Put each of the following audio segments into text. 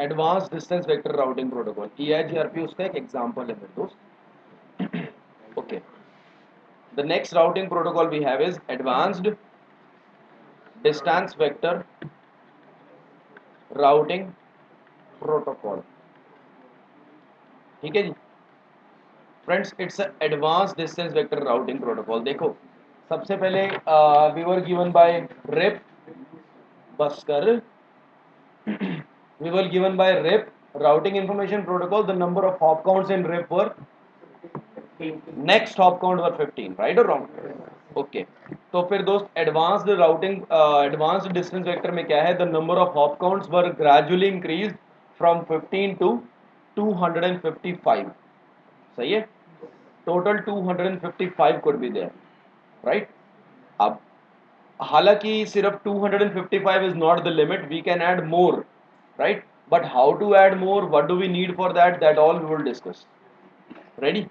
Advance distance vector routing protocol, EIGRP उसका एक example है मेरे दोस्त. Okay, the next routing protocol we have is advanced distance vector routing protocol. ठीक है जी friends, it's advance distance vector routing protocol. देखो सबसे पहले we were given by RIP बस्कर, we were given by RIP routing information protocol. The number of hop counts in RIP were, next hop count were 15, right or wrong? Okay. तो फिर दोस्त advanced routing advanced distance vector में क्या है, the number of hop counts were gradually increased from 15 to 255. सही है, total 255 could be there, right? अब हालांकि सिर्फ 255 is not the limit, we can add more, right? But how to add more, what do we need for that, that all we will discuss. Ready?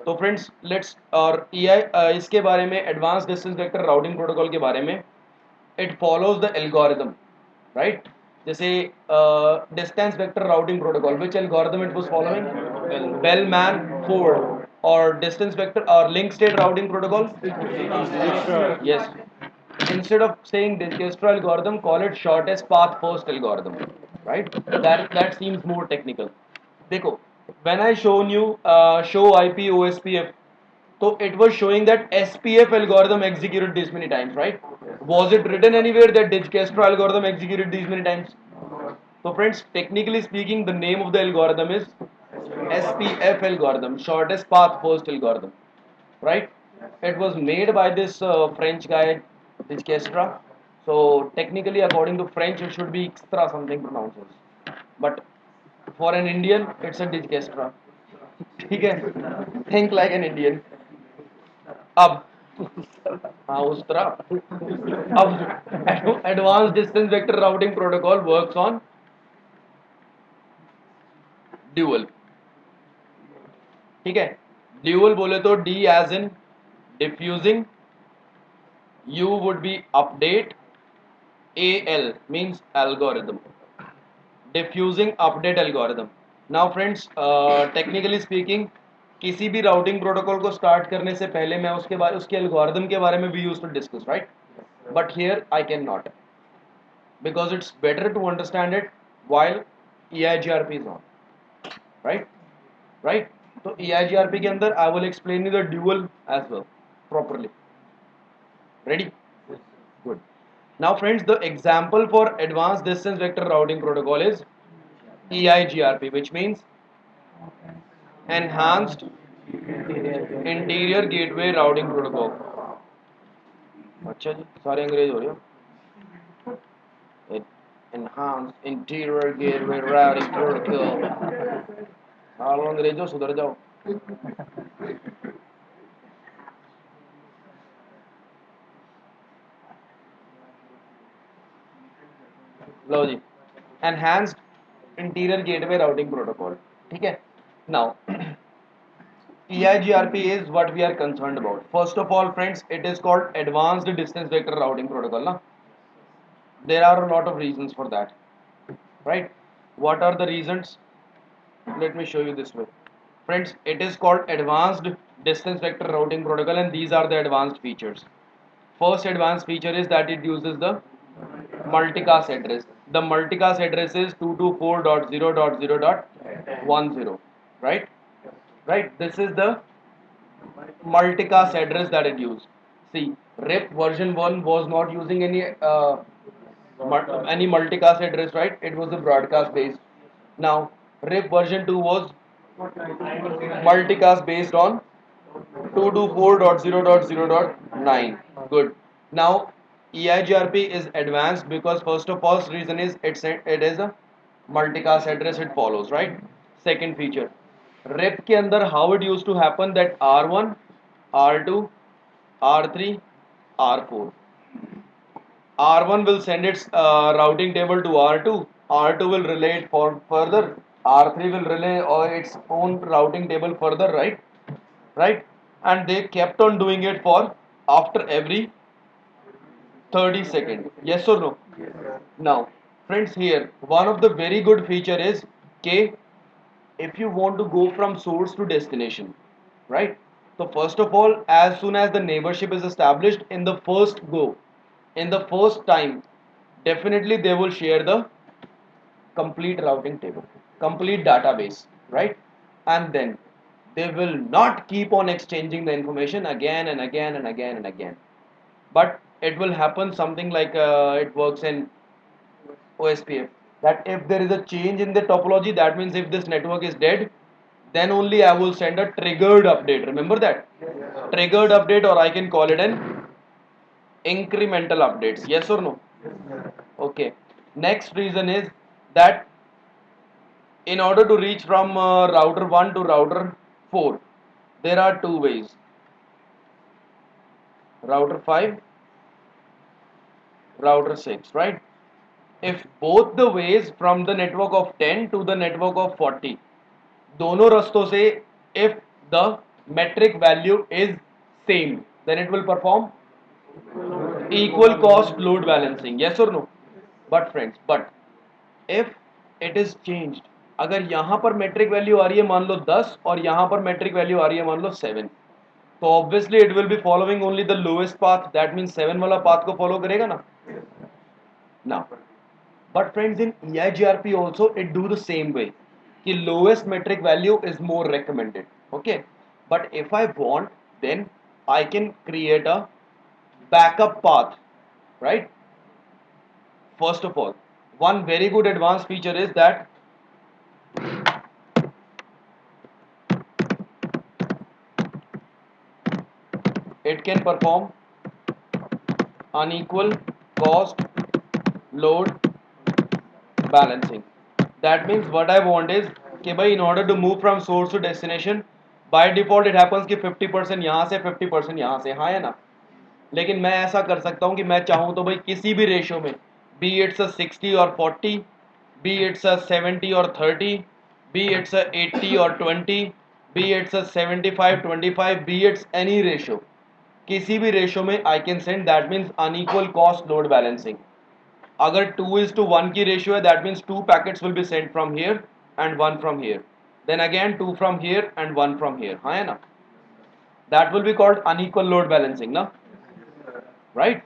तो friends let's, और इसके बारे में advance distance vector routing protocol के बारे में, it follows the algorithm, right? जैसे distance vector routing protocol, which algorithm it was following? Bellman Ford. और डिस्टेंस वेक्टर और link state routing protocol, yes, instead of saying Dijkstra algorithm, call it shortest path first algorithm, right? That seems more technical. देखो, when I shown you show IP OSPF, so it was showing that SPF algorithm executed these many times, right? Was it written anywhere that Dijkstra algorithm executed these many times? So friends, technically speaking, the name of the algorithm is SPF algorithm, shortest path first algorithm, right? It was made by this French guy, Dijkstra. So technically, according to French, it should be extra something pronounced. But for an Indian, it's a Dijkstra. ठीक है, think like an Indian. अब हाँ उस तरह, अब advance distance vector routing protocol works on dual. ठीक है, dual बोले तो D as in diffusing, U would be update, AL means algorithm, diffusing update algorithm. Now friends, technically speaking, किसी भी राउटिंग प्रोटोकॉल को स्टार्ट करने से पहले मैं उसके एल्गोरिदम के बारे में भी use to discuss, right? But here I can not, because it's better to understand it while EIGRP is on, right? Right? So EIGRP के अंदर I will explain you the dual as well properly. Ready? Good. Now friends, the example for advanced distance vector routing protocol is EIGRP, which means enhanced interior gateway routing protocol. अच्छा जी, सारे अंग्रेज हो रहे हो. Enhanced interior gateway routing protocol. सालों अंग्रेजों सुधर जाओ. लो जी, enhanced interior gateway routing protocol. ठीक है. Now EIGRP is what we are concerned about. First of all, friends, it is called Advanced Distance Vector Routing Protocol. Na? There are a lot of reasons for that, right? What are the reasons? Let me show you this way. Friends, it is called Advanced Distance Vector Routing Protocol, and these are the advanced features. First advanced feature is that it uses the multicast address. The multicast address is 224.0.0.10, right? Right, this is the multicast address that it used. See, RIP version 1 was not using any multicast address, right? It was a broadcast based. Now, RIP version 2 was multicast based on 224.0.0.9. Good. Now, EIGRP is advanced because first of all reason is it is a multicast address it follows, right? Second feature, RIP के अंदर how it used to happen that R1, R2, R3, R4. R1 will send its routing table to R2. R2 will relay it for further. R3 will relay its own routing table further, right? Right? And they kept on doing it for after every 30 seconds. Yes or no? Now, friends, here one of the very good feature is k, if you want to go from source to destination, right? So first of all, as soon as the neighborship is established in the first go, in the first time, definitely they will share the complete routing table, complete database, right? And then they will not keep on exchanging the information again and again and again and again, but it will happen something like it works in OSPF, that if there is a change in the topology, that means if this network is dead, then only I will send a triggered update. Remember that? Triggered update, or I can call it an incremental updates. Yes or no? Okay. Next reason is that in order to reach from router 1 to router 4, there are two ways: router 5, router 6, right? If both the ways from the network of 10 to the network of 40, दोनों रास्तों से, if the metric value is same, then it will perform equal cost load balancing. Yes or no? But friends, but if it is changed, अगर यहाँ पर metric value आ रही है मान लो 10 और यहाँ पर metric value आ रही है मान लो 7, तो obviously it will be following only the lowest path. That means 7 वाला path को follow करेगा ना. Now, but friends, in EIGRP also it do the same way. The lowest metric value is more recommended. Okay, but if I want, then I can create a backup path, right? First of all, one very good advanced feature is that it can perform unequal cost load balancing. That means what I want is कि भाई in order to move from source to destination, by default it happens कि 50% यहाँ से 50% यहाँ से, हाँ है ना? लेकिन मैं ऐसा कर सकता हूँ कि मैं चाहूँ तो भाई किसी भी रेशियो में, बी इट्स अ 60 और 40, बी इट्स अ 70 और 30, बी इट्स अ 80 और 20, be it's a 75-25, be it's any ratio, किसी भी रेशियो में I can send. That means unequal cost load balancing. अगर 2:1 की रेशियो है, that means 2 packets will be sent from here and 1 from here, then again 2 from here and 1 from here, हाँ है ना? That will be called unequal load balancing ना, right?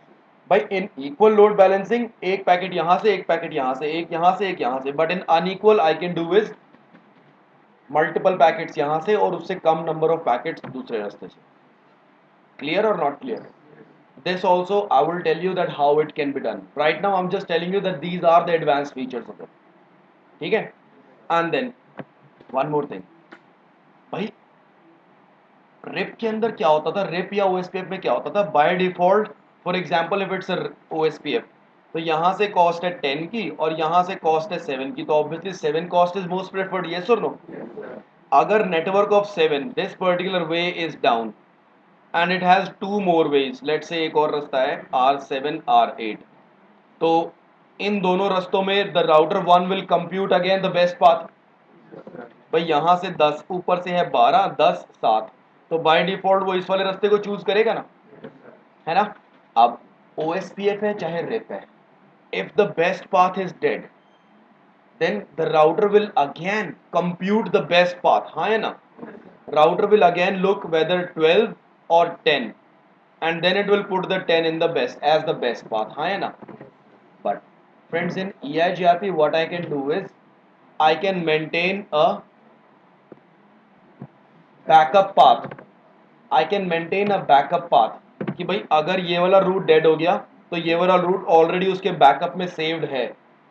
भाई in equal load balancing एक packet यहां से, एक packet यहां से, एक यहां से, एक यहां से, but in unequal I can do is multiple packets यहां से और उससे कम नंबर ऑफ पैकेट्स दूसरे रास्ते से. क्लियर और not clear? This also I will tell you that how it can be done. Right now I'm just telling you that these are the advanced features of it. ठीक है? And then one more thing. भाई rib के अंदर क्या होता था, rib या OSPF में क्या होता था? By default, for example if it's OSPF, तो यहाँ से कॉस्ट है 10 की और यहाँ से कॉस्ट है 7 की, तो obviously 7 cost is most preferred. Yes और नो? अगर network of 7, this particular way is down and it has two more ways, let's say एक और रास्ता है R7 R8, तो इन दोनों रास्तों में the router 1 will compute again the best path. भाई यहाँ से 10, ऊपर से है 12, 10, 7, तो बाय डिफॉल्ट वो इस वाले रास्ते को चूज करेगा ना, है ना? अब OSPF है चाहे रिप है, if the best path is dead, then the router will again compute the best path, हाँ है ना? Router will again look whether 12 or 10, and then it will put the 10 in the best as the best path, हाँ है ना? But friends, in EIGRP what I can do is I can maintain a backup path. I can maintain a backup path कि भाई अगर ये वाला root dead हो गया तो ये वाला रूट ऑलरेडी उसके बैकअप में सेव्ड है.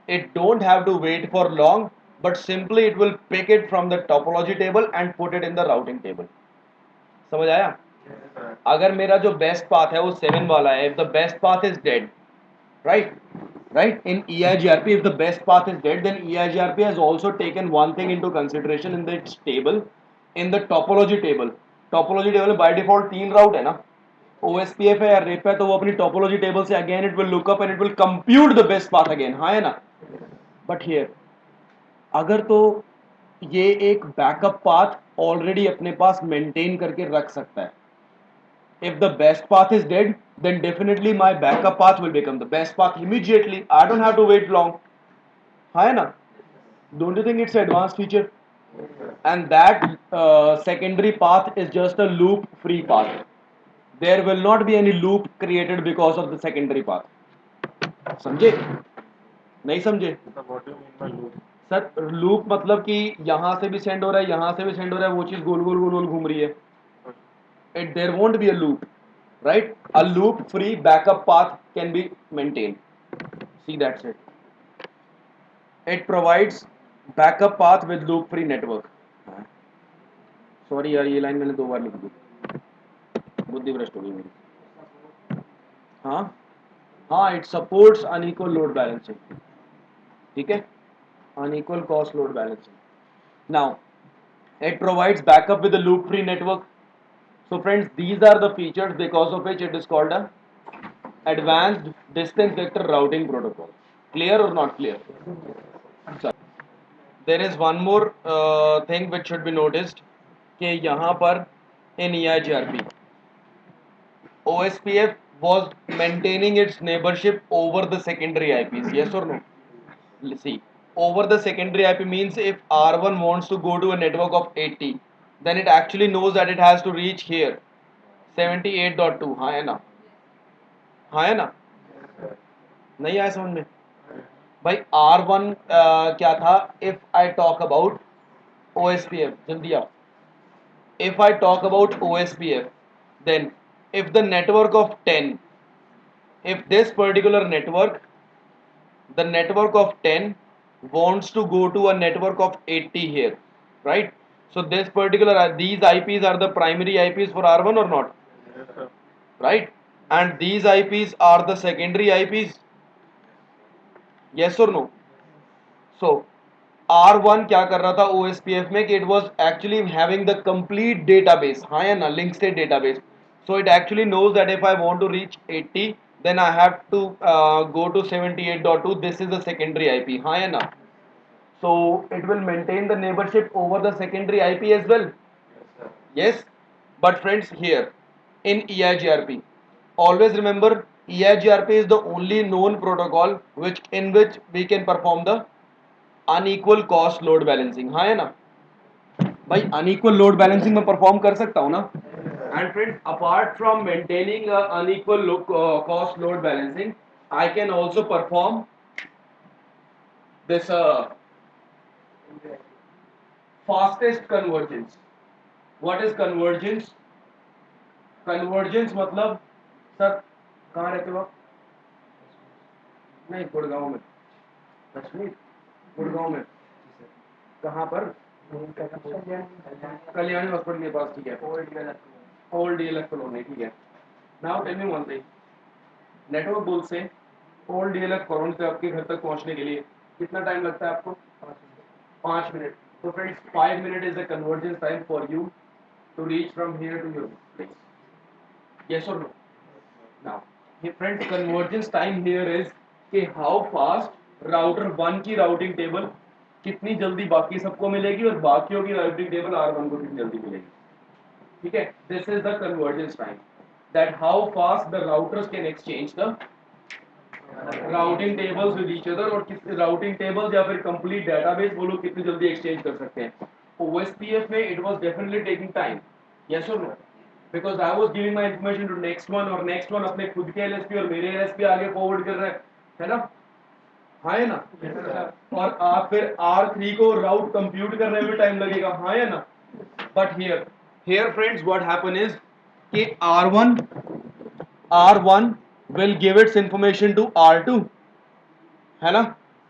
It don't have to wait for long, but simply it will pick it from the topology table and put it in the routing table. समझ आया? अगर मेरा जो बेस्ट पाथ है वो 7 वाला है, if the best path is dead, right, in EIGRP, if the best path is dead, then EIGRP has also taken one thing into consideration in its table, in the topology table. Topology table by default 3 route है ना, OSPF है या RIP है, तो वो अपनी topology table से again it will look up and it will compute the best path again, हाँ है ना? But here अगर तो ये एक बैकअप पाथ ऑलरेडी अपने पास मेंटेन करके रख सकता है. If the best path is dead, then definitely my backup path will become the best path immediately. I don't have to wait long. हाँ है ना? Don't you think it's an advanced feature? And that secondary path is just a loop free path. There will not be any loop created because of the secondary path. समझे? नहीं समझे? Sir loop मतलब कि यहाँ से भी send हो रहा है, यहाँ से भी सेंड हो रहा है, वो चीज गोल गोल गोल गोल घूम रही है. There won't be a loop, right? A loop free backup path can be maintained. See, that's it. It provides backup path with loop free network. Sorry यार, ये लाइन मैंने 2 बार लिख दी, बुद्धि भ्रष्ट हो गई मेरी. हाँ हाँ, it supports unequal load balancing. ठीक है, unequal cost load balancing. Now it provides backup with a loop free network. So friends, these are the features because of which it is called a advanced distance vector routing protocol. Clear or not clear? There is one more thing which should be noticed कि यहाँ पर in EIGRP OSPF was maintaining its neighborship over the secondary IPs. Yes or no? See, over the secondary IP means if R1 wants to go to a network of 80, then it actually knows that it has to reach here 78.2. हाँ है ना? हाँ है ना? नहीं आया समझ में? भाई R1 क्या था? If I talk about OSPF, जल्दी आओ. If I talk about OSPF, then if the network of 10, if this particular network, the network of 10 wants to go to a network of 80 here, right? So this particular these IPs are the primary IPs for R1 or not? Right? And these IPs are the secondary IPs. Yes or no? So R1 क्या कर रहा था OSPF में कि it was actually having the complete database, हाँ या ना, link state database. So it actually knows that if I want to reach 80, then I have to go to 78.2. This is the secondary IP, हाँ या ना? So it will maintain the neighborship over the secondary IP as well. Yes, but friends, here in EIGRP, always remember EIGRP is the only known protocol which we can perform the unequal cost load balancing. हाँ है ना भाई, unequal load balancing मैं perform कर सकता हूँ ना. And friends, apart from maintaining unequal cost load balancing, I can also perform this fastest convergence. What is convergence? Convergence मतलब सर कहाँ रहते हो आप? नहीं, गुड़गांव में. कश्मीर, गुड़गांव में कहाँ पर? कल्याणी हॉस्पिटल के पास. ठीक है, ओल्ड डीएलएफ कॉलोनी. ठीक है. Now tell me one thing. Network bull से ओल्ड डीएलएफ कॉलोनी से आपके घर तक पहुंचने के लिए कितना टाइम लगता है आपको? 5 मिनट. तो friends 5 minute is the convergence time for you to reach from here to your place. Yes or no? Now, friends, convergence time here is कि how fast router 1 की routing table कितनी जल्दी बाकी सबको मिलेगी और बाकियों की routing table R1 को कितनी जल्दी मिलेगी. ठीक है, this is the convergence time, that how fast the routers can exchange the routing tables with each other, और किस routing tables या फिर complete database वो लोग कितनी जल्दी exchange कर सकते हैं. OSPF में it was definitely taking time. Yes or no? Because I was giving my information to next one और next one अपने खुद के LSP और मेरे LSP आगे forward कर रहे हैं, है ना? हाँ है ना? और आप फिर R3 को route compute करने में टाइम लगेगा, हाँ है ना? But here friends, what happen is कि R1 will give its information to R2, है ना?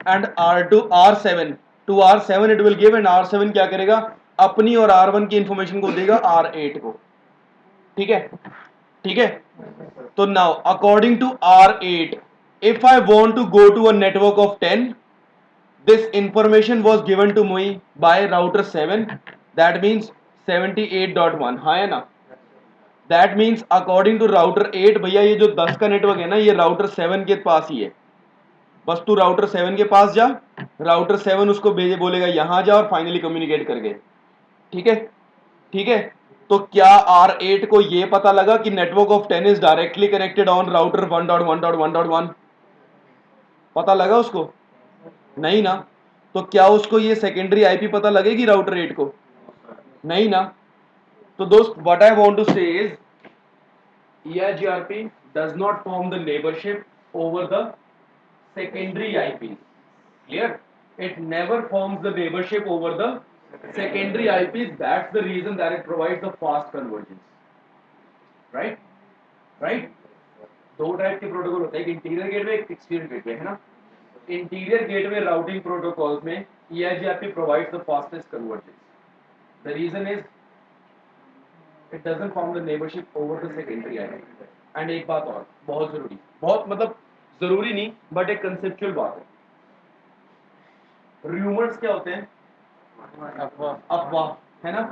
And R7 to R7 it will give, and R7 क्या करेगा? अपनी और R1 की information को देगा R8 को. ठीक है, ठीक है. तो now according to R8, if I want to go to a network of 10, this information was given to me by router 7, that means 78.1. हाँ है ना? That means according to router 8, भैया ये जो 10 का नेटवर्क है ना, ये router 7 के पास ही है. बस तू router 7 के पास जा, router 7 उसको भेजे, बोलेगा यहां जा और फाइनली कम्युनिकेट कर गए. ठीक है, ठीक है. तो क्या R8 को ये पता लगा कि network of 10 is directly connected on router 1.1.1.1? पता लगा उसको? नहीं ना. तो क्या उसको ये सेकेंडरी आईपी पता लगेगी राउटर 8 को? नहीं ना। तो दोस्त व्हाट आई वांट टू से is EIGRP does not form the neighborship over the secondary IPs. Clear? It never forms the neighborship over the secondary IPs. That's the reason that it provides the fast convergence. Right? Right? दो type के protocol होते हैं, एक interior gateway, एक exterior gateway, है ना? Interior gateway routing protocols में EIGRP provides the fastest convergence. The reason is it doesn't form the neighborship over the secondary IP. And एक बात और बहुत जरूरी, बहुत मतलब जरूरी नहीं बट एक कंसेप्चुअल बात है, रूमर्स क्या होते हैं? अफवाह, है ना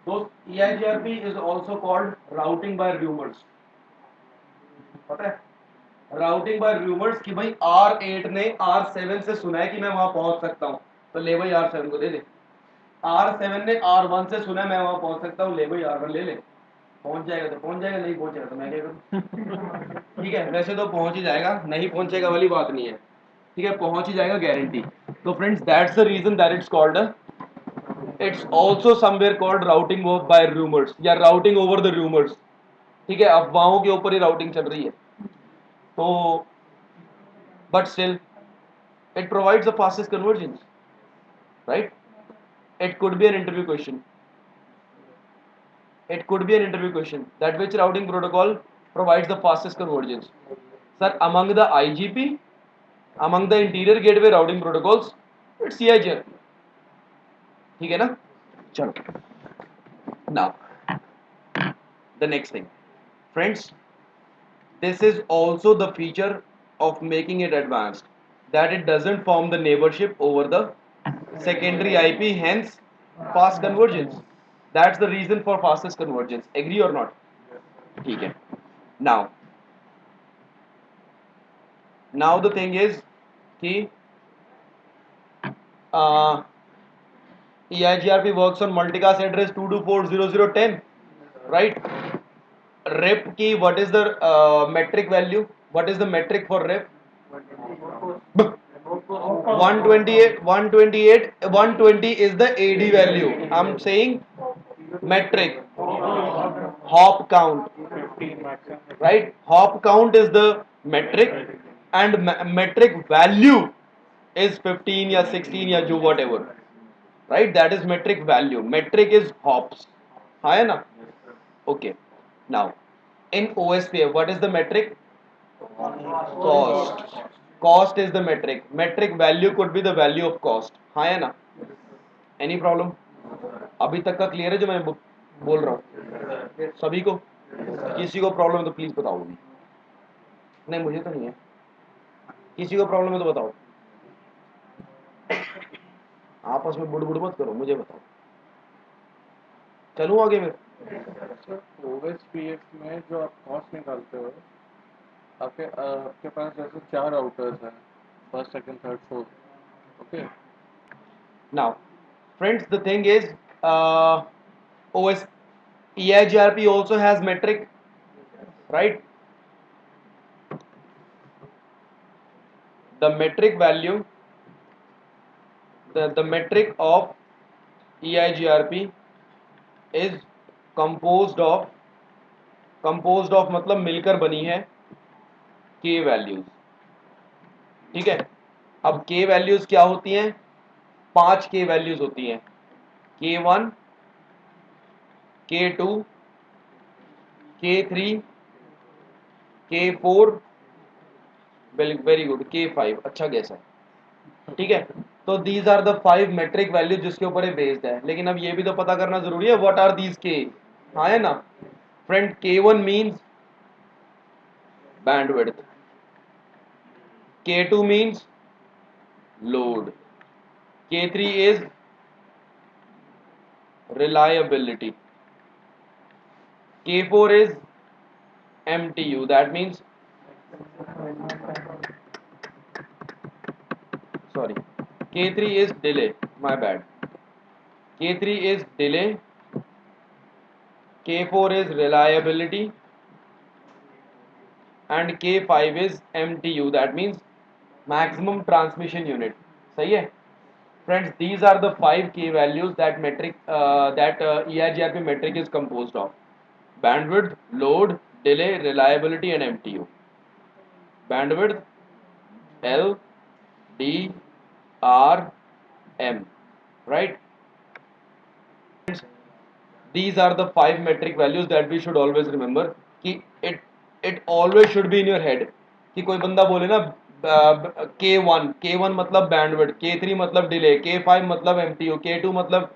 दोस्त? EIGRP is also called routing by rumours, पता है? राउटिंग बाय रूमर्स कि भाई R8 ने R7 से सुना है कि मैं वहां पहुंच सकता हूं, तो ले भाई R7 को दे दे। R7 ने R1 से सुना है मैं वहां पहुंच सकता हूं, ले भाई R1 ले ले। पहुंच जाएगा तो पहुंच जाएगा, नहीं पहुंचेगा तो मैं क्या करूं? ठीक है, वैसे तो पहुंच ही जाएगा, नहीं पहुंचेगा वाली बात नहीं है, ठीक है, पहुंच ही जाएगा गारंटी। तो friends that's the reason that it's called it's also somewhere called routing by rumours या राउटिंग ओवर द रूमर्स। ठीक है, अफवाहों के ऊपर ही राउटिंग चल रही है। तो but still it provides the fastest convergence, right? It could be an interview question. It could be an interview question that which routing protocol provides the fastest convergence? Sir, among the IGP, among the interior gateway routing protocols, it's CIGRP. ठीक है ना? चलो. Now, the next thing, friends, this is also the feature of making it advanced, that it doesn't form the neighborship over the secondary IP, hence fast convergence. That's the reason for fastest convergence. Agree or not? ठीक है. Now the thing is कि EIGRP works on multicast address 2240010, right? Rep की what is the metric value? What is the metric for rep? 128, 120 is the AD value. I'm saying metric. Hop count, right? Hop count is the metric and metric value is 15 या 16 या जो whatever, right? That is metric value. Metric is hops, हाँ है ना? Okay. Now in OSPF what is the metric? Cost. Cost is the metric. Metric value could be the value of cost, हाँ है ना? Any problem? अभी तक का clear है जो मैं बोल रहा हूँ सभी को? किसी को प्रॉब्लम है तो प्लीज बताओ अभी। नहीं मुझे तो नहीं है, किसी को प्रॉब्लम है तो बताओ। आपस में बुड़ बुड़ मत करो, मुझे बताओ। चलूं आगे में? OSPF में जो आप कॉस्ट निकालते हो, आपके पास जैसे 4 राउटर्स हैं, first second third fourth, okay? Now, friends, the thing is, OS EIGRP also has metric, right? The metric value, the metric of EIGRP is composed of मतलब मिलकर बनी है K values, ठीक है? अब K values क्या होती हैं? 5 K values होती हैं, K1, K2, K3, K4, very good, K5, अच्छा गैस है, ठीक है? तो these are the 5 metric values जिसके ऊपर ये बेस्ड है। लेकिन अब ये भी तो पता करना जरूरी है व्हाट आर दीज के, हाँ है ना friend? K1 means bandwidth, K2 means load, K3 is reliability, K4 is MTU, that means sorry, K3 is delay, my bad, K3 is delay, K4 is reliability and K5 is MTU, that means maximum transmission unit, सही है? Friends, these are the 5 key values that EIGRP metric is composed of: bandwidth, load, delay, reliability, and MTU. Bandwidth, L, D, R, M, right? These are the 5 metric values that we should always remember कि it always should be in your head कि कोई बंदा बोले ना K1 मतलब bandwidth, K3 मतलब delay, K5 मतलब MTU, K2 मतलब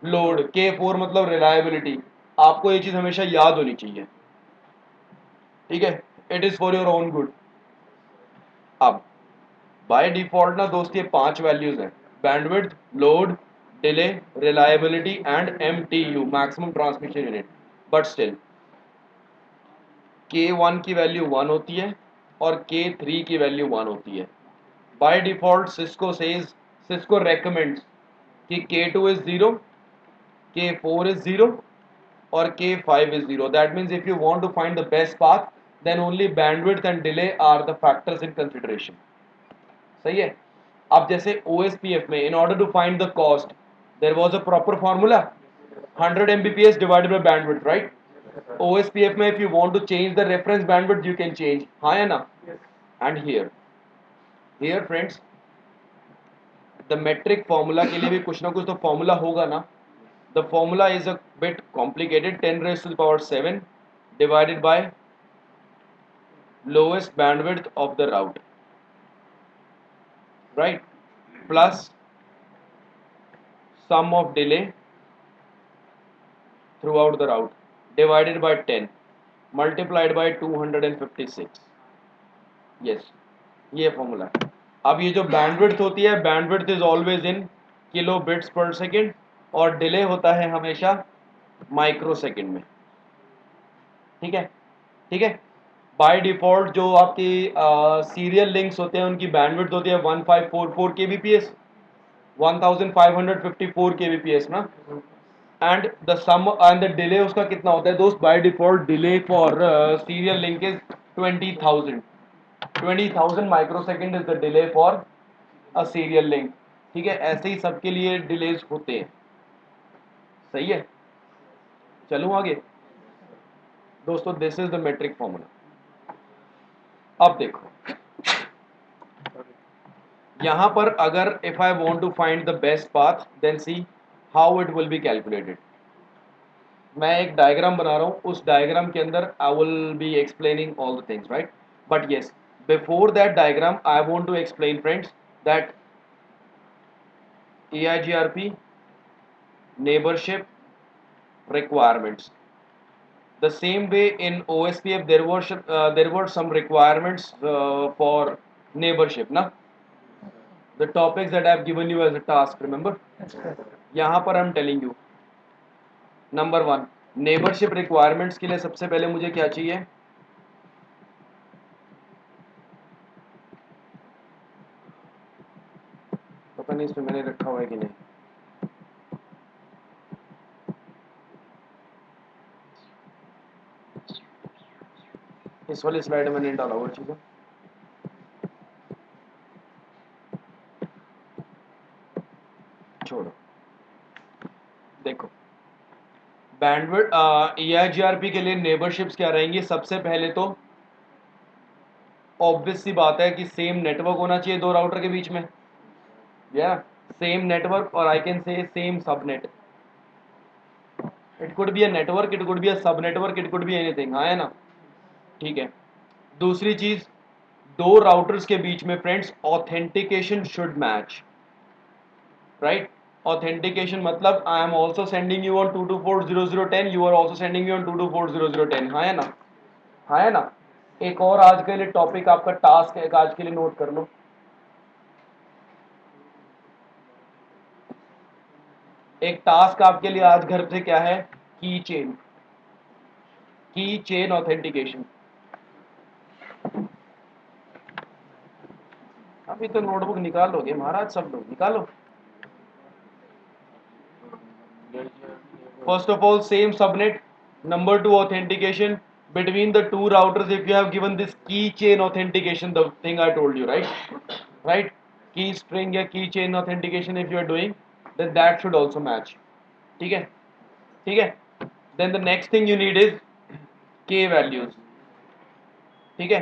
load, K4 मतलब reliability. आपको ये चीज़ हमेशा याद होनी चाहिए, ठीक है? It is for your own good. अब बाय डिफॉल्ट ना दोस्त ये 5 वैल्यूज हैं: bandwidth, load, delay, reliability and MTU, maximum transmission unit. But still K1 की वैल्यू 1 होती है और K3 की वैल्यू 1 होती है. बाय डिफॉल्ट सिस्को रेकमेंड्स कि K2 is 0, K4 is 0 or K5 is 0. That means if you want to find the best path, then only bandwidth and delay are the factors in consideration. सही है. अब जैसे OSPF में in order to find the cost, there was a proper formula: 100 Mbps divided by bandwidth, right? OSPF में if you want to change the reference bandwidth, you can change. हाँ या ना? And here friends, the metric formula के लिए भी कुछ ना कुछ तो formula होगा ना. The formula is a bit complicated: 10 raised to the power 7 divided by lowest bandwidth of the route, right, plus sum of delay throughout the route divided by 10 multiplied by 256. Yes, ये formula है. अब ये जो bandwidth होती है, bandwidth is always in kilo bits पर second और delay होता है हमेशा माइक्रो सेकेंड में. ठीक है, ठीक है. बाय डिफॉल्ट जो आपकी सीरियल लिंक्स होते हैं उनकी बैंडविड्थ होती है 1544 kbps, 1554 kbps ना. And the sum and the delay उसका कितना होता है दोस्त? By default delay for serial link is 20,000 microsecond is the delay for a serial link. ठीक है, ऐसे ही सबके लिए डिलेज होते हैं. सही है, चलूं आगे दोस्तों. This is the metric formula. अब देखो यहां पर अगर if I want to find the best path, then see how it will be calculated. मैं एक डायग्राम बना रहा हूं, उस डायग्राम के अंदर I will be explaining all the things, right? But yes, before that diagram I want to explain friends that EIGRP neighborship requirements. The same way in OSPF there were some requirements for neighborship ना. The topics that I have given you as a task, remember? यहाँ पर I'm telling you, number 1, neighborship requirements के लिए सबसे पहले मुझे क्या चाहिए? पता नहीं इसमें मैंने रखा हुआ है कि नहीं. इस वाली स्लाइड में नहीं डाला हुआ चीज़ें. छोड़ो, देखो बैंडविड्थ EIGRP के लिए नेबरशिप्स क्या रहेंगी? सबसे पहले तो ऑब्वियस सी बात है कि सेम नेटवर्क होना चाहिए दो राउटर के बीच में. या सेम नेटवर्क, और I can say same subnet. It could be a network, it could be a sub network, it could be anything. हाँ है ना? ठीक है. दूसरी चीज, दो राउटर्स के बीच में friends authentication should match, right? Authentication मतलब I am also sending you on 2240010, you are also sending you on 2240010. हाँ है ना? हाँ है ना? एक और आज के लिए टॉपिक आपका टास्क है, आज के लिए नोट कर लो. एक टास्क आपके लिए आज घर से क्या है? की चेन ऑथेंटिकेशन. अभी तो नोटबुक निकालोगे महाराज, सब लोग निकालो. First of all, same subnet. Number 2, authentication between the two routers. If you have given this keychain authentication, the thing I told you, right? Right? Key string या key chain authentication if you are doing, then that should also match. ठीक है, ठीक है. Then the next thing you need is k values. ठीक है,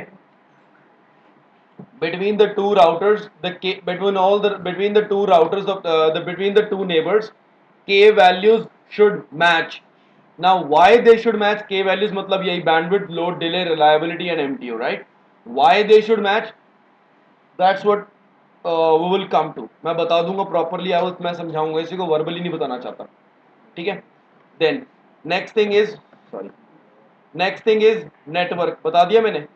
between the two routers, the k, between the two routers of the between the two neighbors, k values should match. Now why they should match? K values मतलब यही bandwidth, load, delay, reliability and MTU, right? Why they should match? That's what we will come to. मैं बता दूंगा properly, मैं समझाऊंगा, इसी को verbally नहीं बताना चाहता. ठीक है. Then next thing is, sorry, next thing is network. बता दिया मैंने.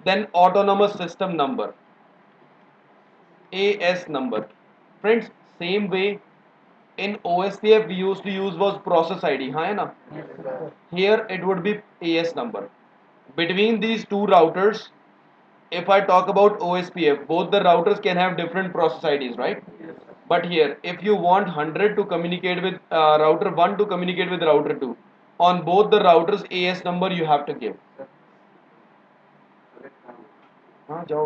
Then autonomous system number, AS number. Friends, same way in OSPF we used to use was process ID. हाँ है ना. Here it would be AS number. Between these two routers, if I talk about OSPF, both the routers can have different process IDs, right? But here, if you want 100 to communicate with router 1 to communicate with router 2, on both the routers AS number you have to give. हाँ जाओ,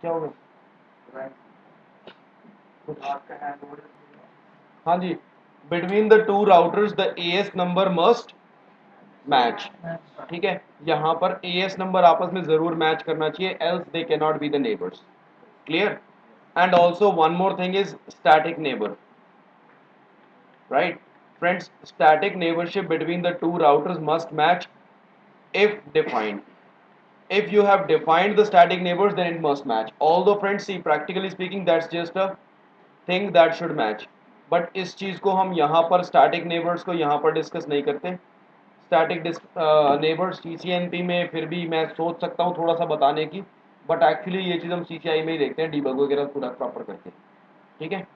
क्या होगा कुछ. हाँ जी, between the two routers the AS number must match. ठीक है, यहाँ पर AS number आपस में जरूर मैच करना चाहिए, else they cannot be the neighbors. Clear? And also one more thing is static neighbor, right? Friends, static neighborship between the two routers must match if defined. If you have defined the static neighbors, then it must match. Although friends, see, practically speaking, that's just a thing that should match. But इस चीज़ को हम यहाँ पर static neighbors को यहाँ पर discuss नहीं करते. स्टैटिक नेबर्स CCNP में फिर भी मैं सोच सकता हूँ थोड़ा सा बताने की, बट एक्चुअली ये चीज़ हम CCI में ही देखते हैं, डीबग वगैरह पूरा प्रॉपर करके. ठीक है,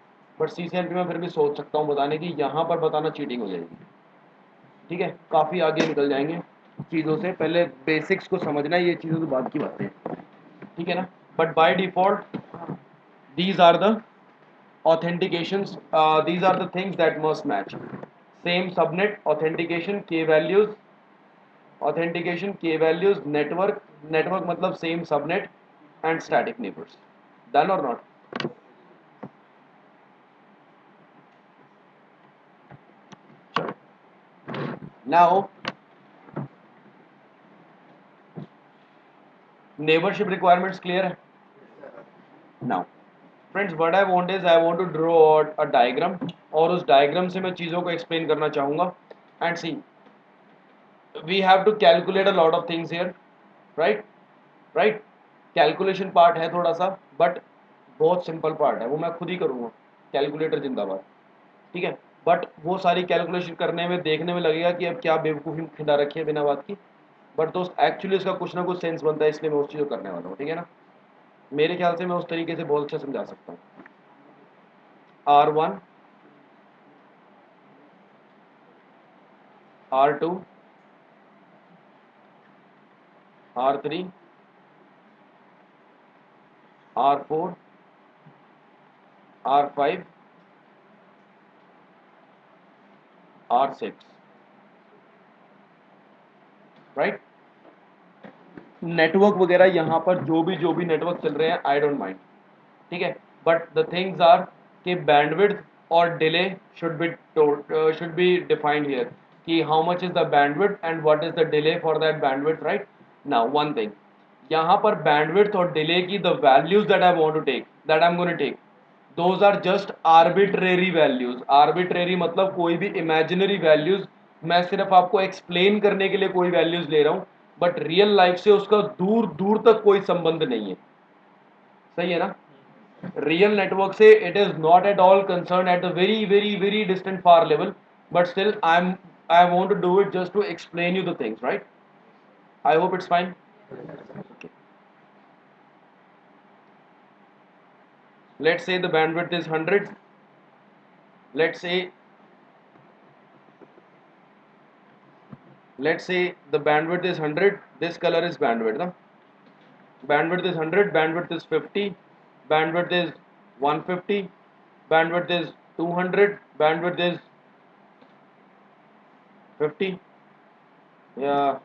बट CCNP में फिर भी सोच सकता हूँ बताने की, यहाँ पर बताना चीटिंग हो जाएगी. ठीक है, काफ़ी आगे निकल जाएंगे चीज़ों से, पहले बेसिक्स को समझना है, ये चीज़ें तो बाद की बातें हैं. ठीक है ना. But by default these are the authentications, these are the things that must match. Same subnet, authentication k values, network मतलब same subnet and static neighbors. Done or not? Now neighborship requirements clear है. Now friends, what I want is I want to draw out a diagram, और उस diagram से मैं चीज़ों को explain करना चाहूँगा. And see, we have to calculate a lot of things here, right? Right? Calculation part है थोड़ा सा, बट बहुत सिंपल पार्ट है, वो मैं खुद ही करूँगा. कैलकुलेटर जिंदाबाद. ठीक है, बट वो सारी कैलकुलेशन करने में देखने में लगेगा कि अब क्या बेवकूफ़ी खिंडा रखी है बिना बात की, बट दोस्त एक्चुअली उसका कुछ ना कुछ सेंस बनता है, इसलिए मैं उस चीज़ को करने वाला हूँ. ठीक है ना. मेरे ख्याल से मैं उस तरीके से बहुत अच्छा समझा सकता हूँ. R1, R2, R3, R4, R5, R6, right. Network वगैरह यहाँ पर जो भी नेटवर्क चल रहे हैं, आई डोंट माइंड. ठीक है, बट द थिंग्स आर कि बैंडविड्थ और delay should be defined here, कि how much is the bandwidth and what is the delay for that bandwidth, right. Now one thing, यहाँ पर बैंडविड्थ और delay की the values that I want to take, that I am going to take, those are just arbitrary values. Arbitrary मतलब कोई भी imaginary values, मैं सिर्फ आपको एक्सप्लेन करने के लिए कोई वैल्यूज ले रहा हूँ, बट रियल लाइफ से उसका दूर दूर तक कोई संबंध नहीं है. सही है ना. रियल नेटवर्क से it is not at all concern at the very distant far level, but still I want to do it just to explain you the things, right. I hope it's fine. Let's say the bandwidth is 100. let's say let's say the bandwidth is 100. This color is bandwidth, no? Bandwidth is 100, bandwidth is 50, bandwidth is 150, bandwidth is 200, bandwidth is 50. Yeah,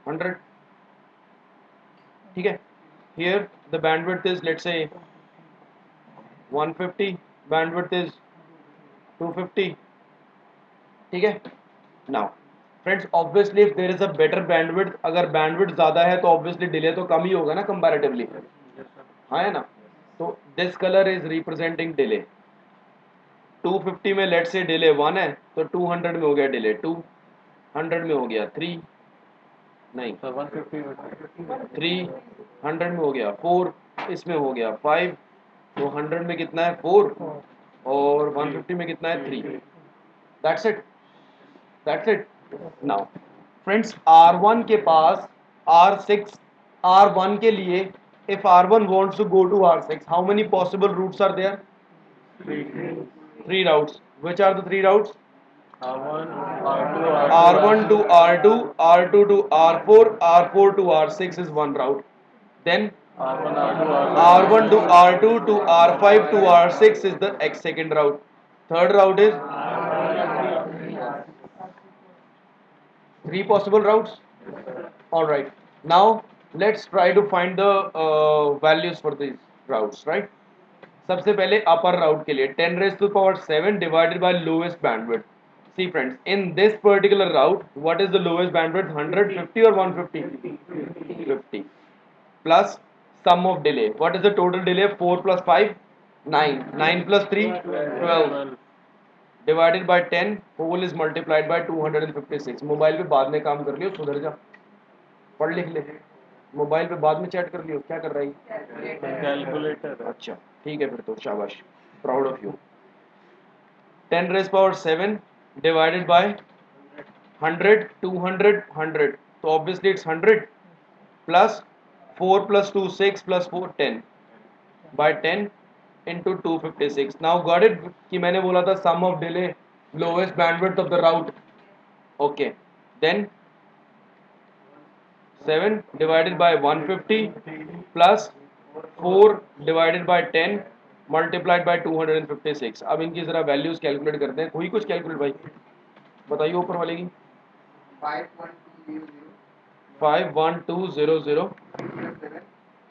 100. ठीक है. Here the bandwidth is, let's say, 150, bandwidth is 250. ठीक है. Now friends, obviously if there is a better bandwidth, अगर bandwidth ज़्यादा है तो obviously delay तो कम ही होगा ना comparatively. हाँ है ना. तो this color is representing delay. 250 में लेट से डिले 1 है तो 200 में हो गया डिले 200 में हो गया 3 नहीं तो 150 300 में हो गया 4 इसमें हो गया 5 तो 100 में कितना है 4 और 150 में कितना है 3. That's it. That's it. Now friends R1 के पास R6 R1 के लिए if R1 wants to go to R6, how many possible routes are there? 3 routes. Which are the 3 routes? R1 R2 R1 to R2, R2 to R4, R4 to R6 is one route. Then R1 R2 R1 to R2 to R5 to R6 is the second route. Third route is 3 possible routes. Alright. Now let's try to find the values for these routes, right? सबसे पहले अपर राउट के लिए 10 raised to the power 7 divided by lowest bandwidth. See friends, in this particular route, what is the lowest bandwidth? 150 or 150? 50 plus sum of delay. What is the total delay? 4 plus 5? 9. 9 plus 3? 12. Divided by 10, whole is multiplied by 256. Mobile पे बाद में काम कर लियो, सुधर जा, पढ़ लिख ले. मोबाइल पे बाद में चैट कर लियो. क्या कर रही? कैलकुलेटर. अच्छा ठीक है फिर तो शाबाश, proud of you. 10 raised power 7 divided by 100, 200, 100. So obviously it's 100 plus 4 plus 2 6 plus 4 10 by 10 into 256. Now got it कि मैंने बोला था sum of delay lowest bandwidth of the route. Okay, then 7 divided by 150 plus 4 divided by 10 multiplied by 256. अब इनकी जरा values calculate करते हैं. कोई कुछ कैलकुलेट भाई बताइए ऊपर वाले की. 51200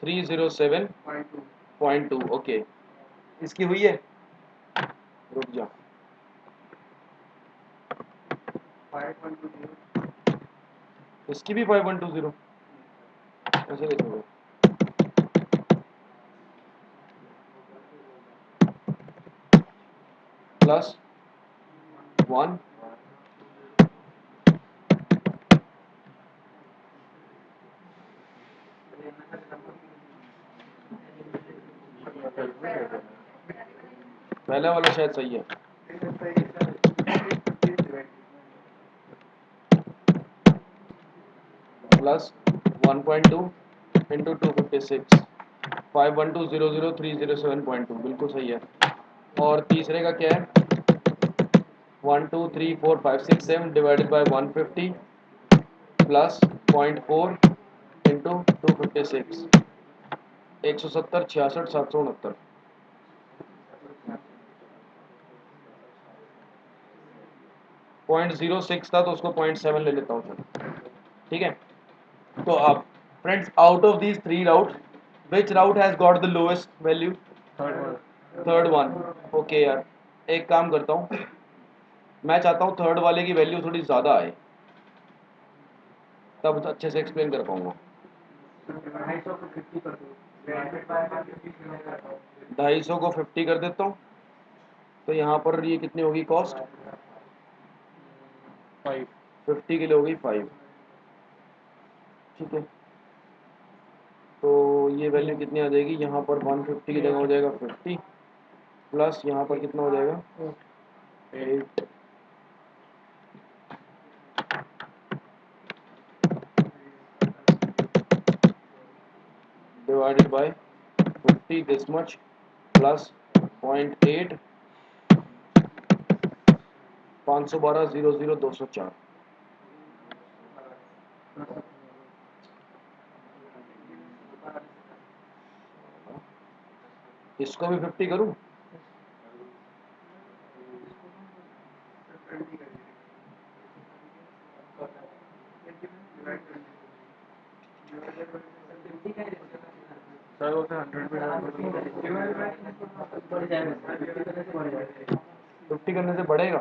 307.2. ओके, इसकी हुई है. रुक जा, इसकी भी 5120 ऐसे देखोगे. प्लस 1 पहले वाला शायद सही है. प्लस 1.2 इंटू 256 51200 307.2 बिल्कुल सही है. और तीसरे का क्या है? 1 2 3 4 5 6 7 डिवाइडेड बाय 150 प्लस 0.4 इंटू 256 170 66 769. 0.06 था तो उसको 0.7 ले लेता हूँ सर. ठीक है. तो अब friends out of these 3 routes which route has got the lowest value? Third one. Okay यार, एक काम करता हूँ, मैं चाहता हूँ थर्ड वाले की वैल्यू थोड़ी ज़्यादा आए, तब अच्छे से एक्सप्लेन कर पाऊंगा. 250 को 50 कर देता हूँ तो यहाँ पर ये कितनी होगी कॉस्ट? 50 के लिए होगी 5. ठीक है. तो ये वैल्यू कितनी आ जाएगी यहाँ पर? 150 की जगह हो जाएगा 50 प्लस यहाँ पर कितना हो जाएगा 8. Divided by 50 this much plus 0.8 512 00 204. इसको भी 50 करूँ? 50 करने से बढ़ेगा।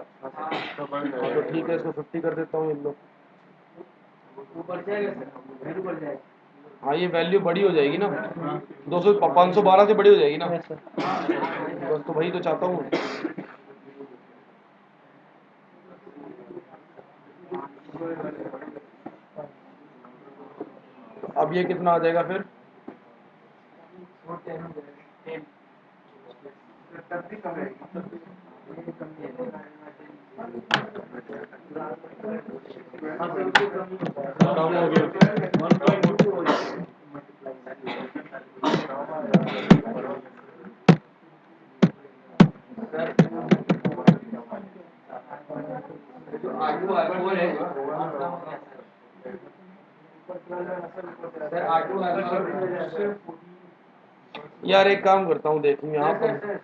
तो बढ़ हाँ तो जाएगा। ठीक है, इसको 50 कर देता हूँ इन लोग। हाँ ये वैल्यू बड़ी हो जाएगी ना, 200 512 से बड़ी हो जाएगी ना, बस तो वही तो चाहता हूँ। तो अब ये कितना आ जाएगा फिर? कम हो गया। यार एक काम करता हूँ, देखूँ यहाँ पर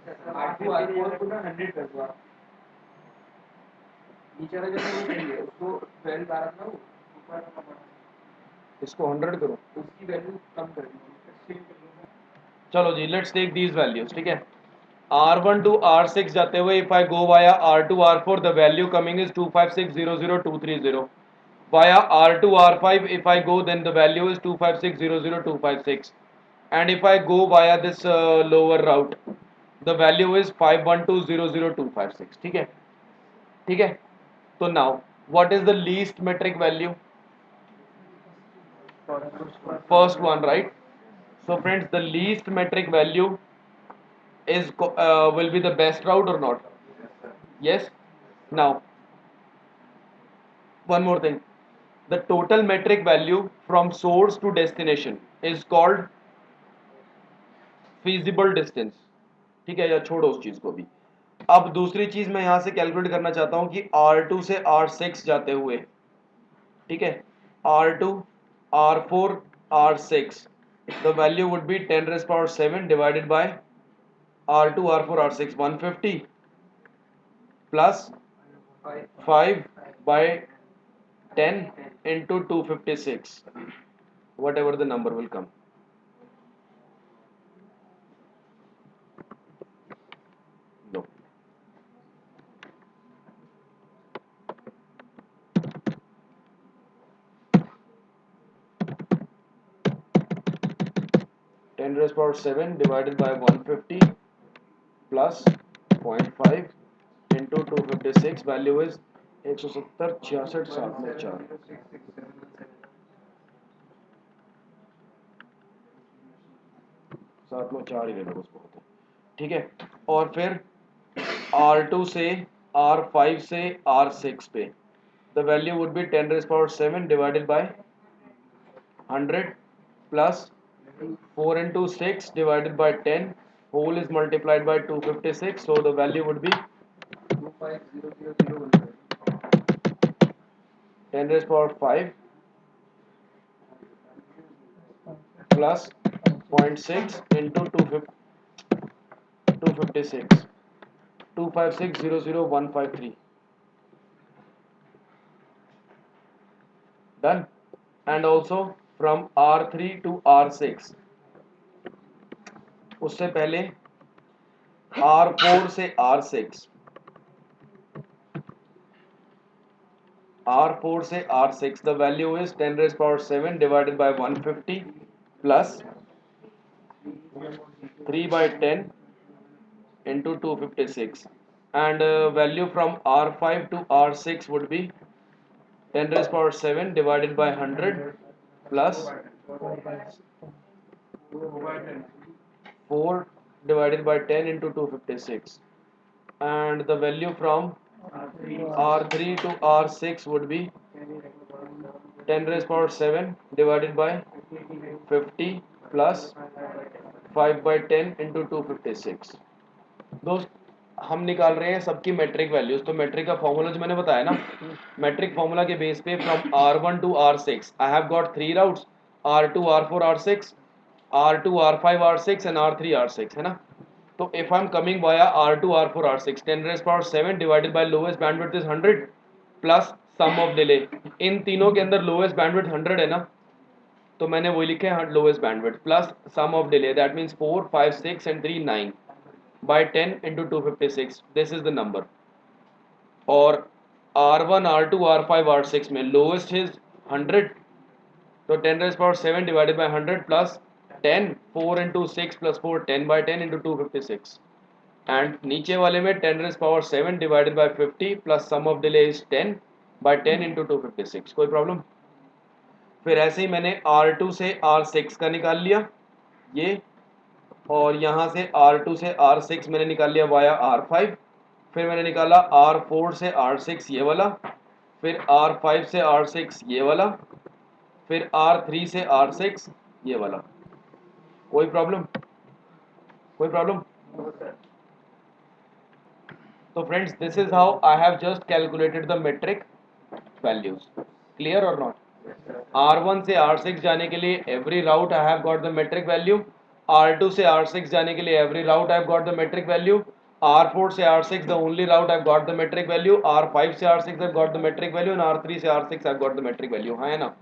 इसको 100 करो। चलो जी, लेट्स टेक दीज वैल्यूज, ठीक है। R1 to R6 जाते हुए if I go via R2 R4 the value coming is 25600,230. Via R2 R5 if I go then the value is 25600,256. And if I go via this lower route the value is 512,00256. ठीक है, ठीक है। तो now what is the least metric value? First one, right? So friends, the least metric value is will be the best route or not? Yes. Now one more thing, the total metric value from source to destination is called feasible distance, ठीक है, या छोड़ो उस चीज को भी। अब दूसरी चीज मैं यहां से कैलकुलेट करना चाहता हूं कि R2 से R6 जाते हुए, ठीक है, R2 R4 R6 the value would be 10 raised power 7 divided by R2 R4 R6 150 plus 5 by 10 into 256, whatever the number will come. No. Ten raised power 7 divided by 150 plus 0.5 into 256, value is 170 66 7 में 4 7 में 4 ही ले लो उसको होते, ठीक है। और फिर R2 से R5 से R6 पे the value would be 10 raised power 7 divided by 100 plus 4 into 6 divided by 10 whole is multiplied by 256, so the value would be 10 raised power 5 plus 0.6 into 256 256,00153 done. And also from R3 to R6, उससे पहले R4 से R6 R4 से R6 the value is 10 raised power 7 divided by 150 plus 3 by 10 into 256, and value from R5 to R6 would be 10 raised power 7 divided by 100 plus 4 divided by 10 into 256, and the value from R3 to R6 would be 10 raised power 7 divided by 50 plus 5 by 10 into 256. दोस्त हम निकाल रहे हैं सबकी metric values, तो metric का formula जो मैंने बताया ना, मेट्रिक फॉर्मूला के बेस पे from R1 to R6 I have got 3 routes, R2 R4 R6 R2 R5 R6 and R3 R6, है ना। तो if I am coming via R2 R4 R6 10 raise power 7 divided by lowest bandwidth is 100 plus sum of delay, इन तीनों के अंदर lowest bandwidth 100 है ना, तो मैंने वही लिखे हैं lowest bandwidth plus sum of delay, that means 4 5 6 and 3 9 by 10 into 256, this is the number. और R1 R2 R5 R6 में लोएस्ट इज 100, तो 10⁻7 divided by 100 plus 10, 4 into 6 plus 4 10 by 10 into 256, and नीचे वाले में 10⁻7 divided by 50 plus sum of delay is 10 by 10 into 256। कोई problem? फिर ऐसे ही मैंने R2 से R6 का निकाल लिया ये, और यहाँ से R2 से R6 मैंने निकाल लिया वाया R5, फिर मैंने निकाला R4 से R6 ये वाला, फिर R5 से R6 ये वाला, फिर R3 से R6 ये वाला। कोई प्रॉब्लम? कोई प्रॉब्लम? तो friends this is how I have just calculated the metric values. Clear और नॉट? R1 से R6 जाने के लिए every route I have got the metric value, R2 से R6 जाने के लिए every route I have got the metric value, R4 से R6 the only route I have got the metric value, R5 से R6 I have got the metric value, and R3 से R6 I have got the metric value. हाँ है ना?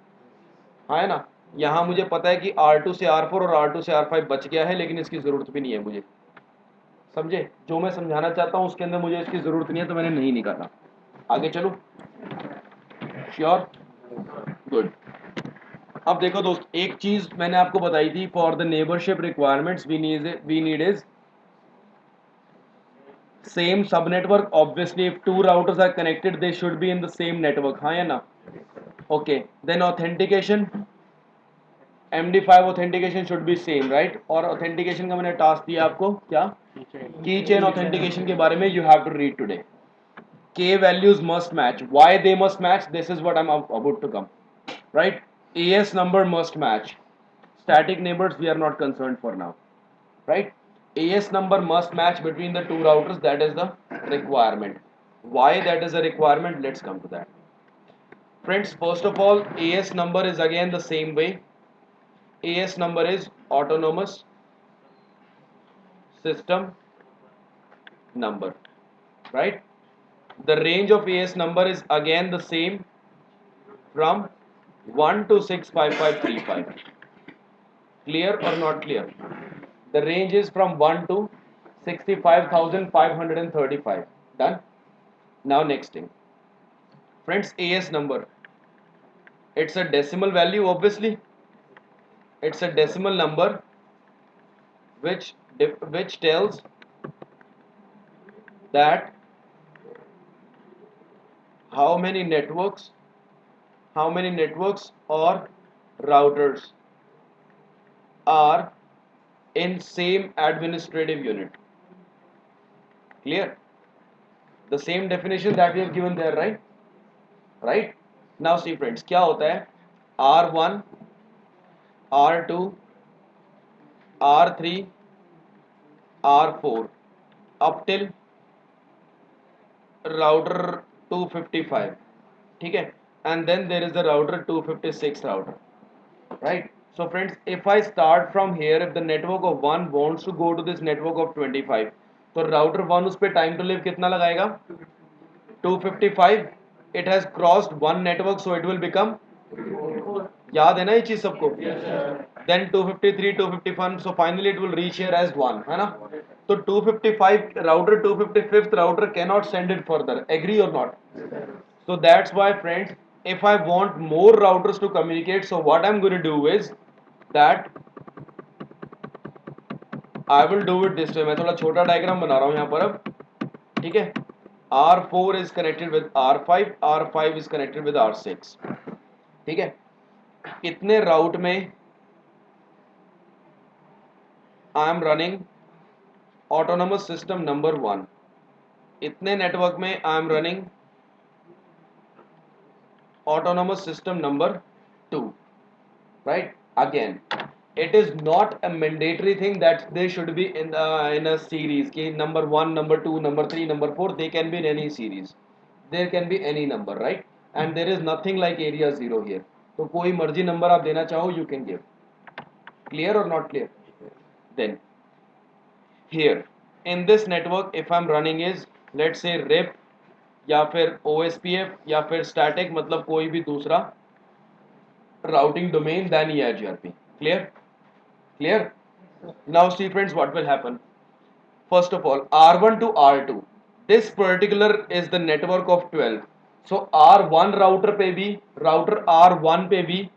हाँ है ना? यहाँ मुझे पता है कि R2 से R4 और R2 से R5 बच गया है, लेकिन इसकी ज़रूरत भी नहीं है मुझे। समझे? जो मैं समझाना चाहता हूँ उसके अंदर मुझे इसकी ज़रूरत नहीं है, तो मैंने नहीं निकाला। आगे चलो। श्योर? गुड। अब देखो दोस्त, एक चीज मैंने आपको बताई थी, for the neighbourship requirements we need is same sub network. Obviously if two routers are connected they should be in the same network. हाँ या ना? Okay, then authentication, MD5 authentication should be same, right? और authentication का मैंने task दिया आपको, क्या? की चेन ऑथेंटिकेशन के बारे में you have to read today. K values must match. Why they must match? This is what I'm about to come. Right? AS number must match. Static neighbors we are not concerned for now. Right? AS number must match between the two routers. That is the requirement. Why that is a requirement? Let's come to that. Friends, first of all, AS number is again the same way. AS number is autonomous system number. Right? The range of AS number is again the same from 1 to 65535. Clear or not clear? The range is from 1 to 65,535. Done? Now next thing. Friends, AS number. It's a decimal value, obviously. It's a decimal number which tells that how many networks or routers are in same administrative unit. Clear? The same definition that we have given there, right? Right? Now see friends, क्या होता है? R1, R2, R3, R4 up till router 255. ठीक है? And then there is the router 256 router. Right? So friends, if I start from here, if the network of 1 wants to go to this network of 25, तो router 1 उस पे time to live कितना लगाएगा? 255. It has crossed one network, so it will become, याद है ना ये चीज सबको? Then 253, 251, so finally it will reach here as 1, है ना? तो 255 router 255th router cannot send it further. Agree or not? So that's why friends, if I want more routers to communicate, so what I'm going to do is that I will do it this way. मैं थोड़ा छोटा diagram बना रहा हूँ यहाँ पर अब, ठीक है? R4 is connected with R5, R5 is connected with R6. ठीक है? इतने राउट में I am running autonomous system number 1. इतने नेटवर्क में I am running autonomous system number 2, right? Again, it is not a mandatory thing that they should be in a series ki number 1, number 2, number 3, number 4, they can be in any series, there can be any number, right? And there is nothing like area 0 here, तो कोई मर्जी number आप देना चाहो you can give. Clear or not clear? Then here in this network if I'm running is let's say RIP या फिर OSPF या फिर स्टैटिक, मतलब कोई भी दूसरा routing domain than EIGRP. Clear? Clear? Now see friends, what will happen? First of all, R1 to R2. This particular is the network of 12. So R1 router पे भी, router R1 पे भी,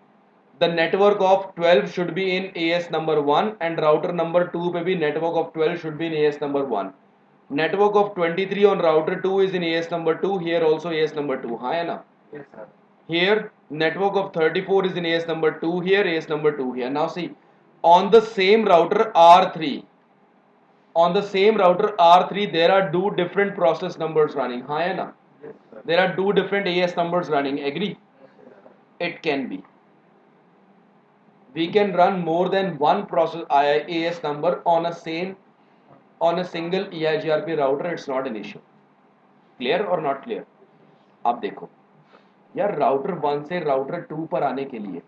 the network of 12 should be in AS number 1 and router number 2 पे भी network of 12 should be in AS number 1. Network of 23 on router 2 is in AS number 2. Here also AS number 2. हाँ है ना? Yes, sir. Here network of 34 is in AS number 2. Here AS number 2. Here now see, on the same router R3, on the same router R3 there are two different process numbers running. हाँ है ना? Yes, sir. There are two different AS numbers running. Agree? It can be. We can run more than one process AS number on a single EIGRP router. It's not an issue. Clear or not clear? अब देखो यार, router 1 से router 2 पर आने के लिए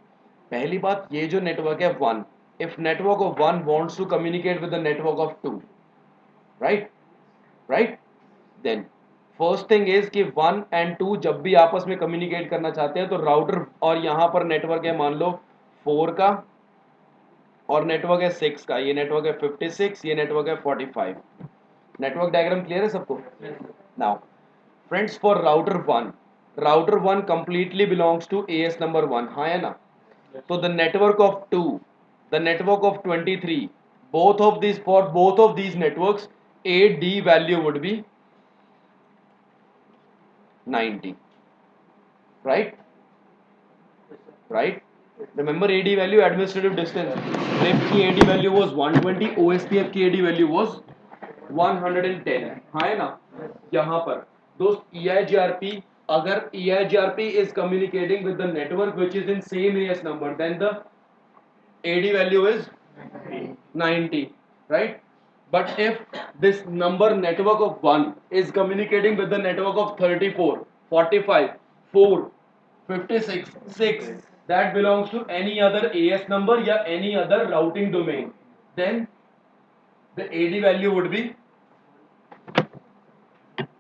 पहली बात, ये जो नेटवर्क है 1, if network of 1 wants to communicate with the network of 2, right, then first thing is कि 1 एंड 2 जब भी आपस में कम्युनिकेट करना चाहते हैं तो राउटर, और यहाँ पर नेटवर्क है मान लो 4 का और नेटवर्क है 6 का, ये नेटवर्क है 56, ये नेटवर्क है 45. नेटवर्क डायग्राम क्लियर है सबको? Now friends, for router 1 completely belongs to AS number 1. हाँ है ना? So the network of 2, the network of 23, for both of these networks, AD value would be 90. Right? Remember AD value, administrative distance. RIP की AD value was 120, OSPF की AD value was 110. हाँ है ना? यहाँ पर दोस्त EIGRP, अगर EIGRP is communicating with the network which is in same AS number, then the AD value is 90, right? But if this number network of 1 is communicating with the network of 34, 45, 4, 56, 6, that belongs to any other AS number या any other routing domain, then the AD value would be,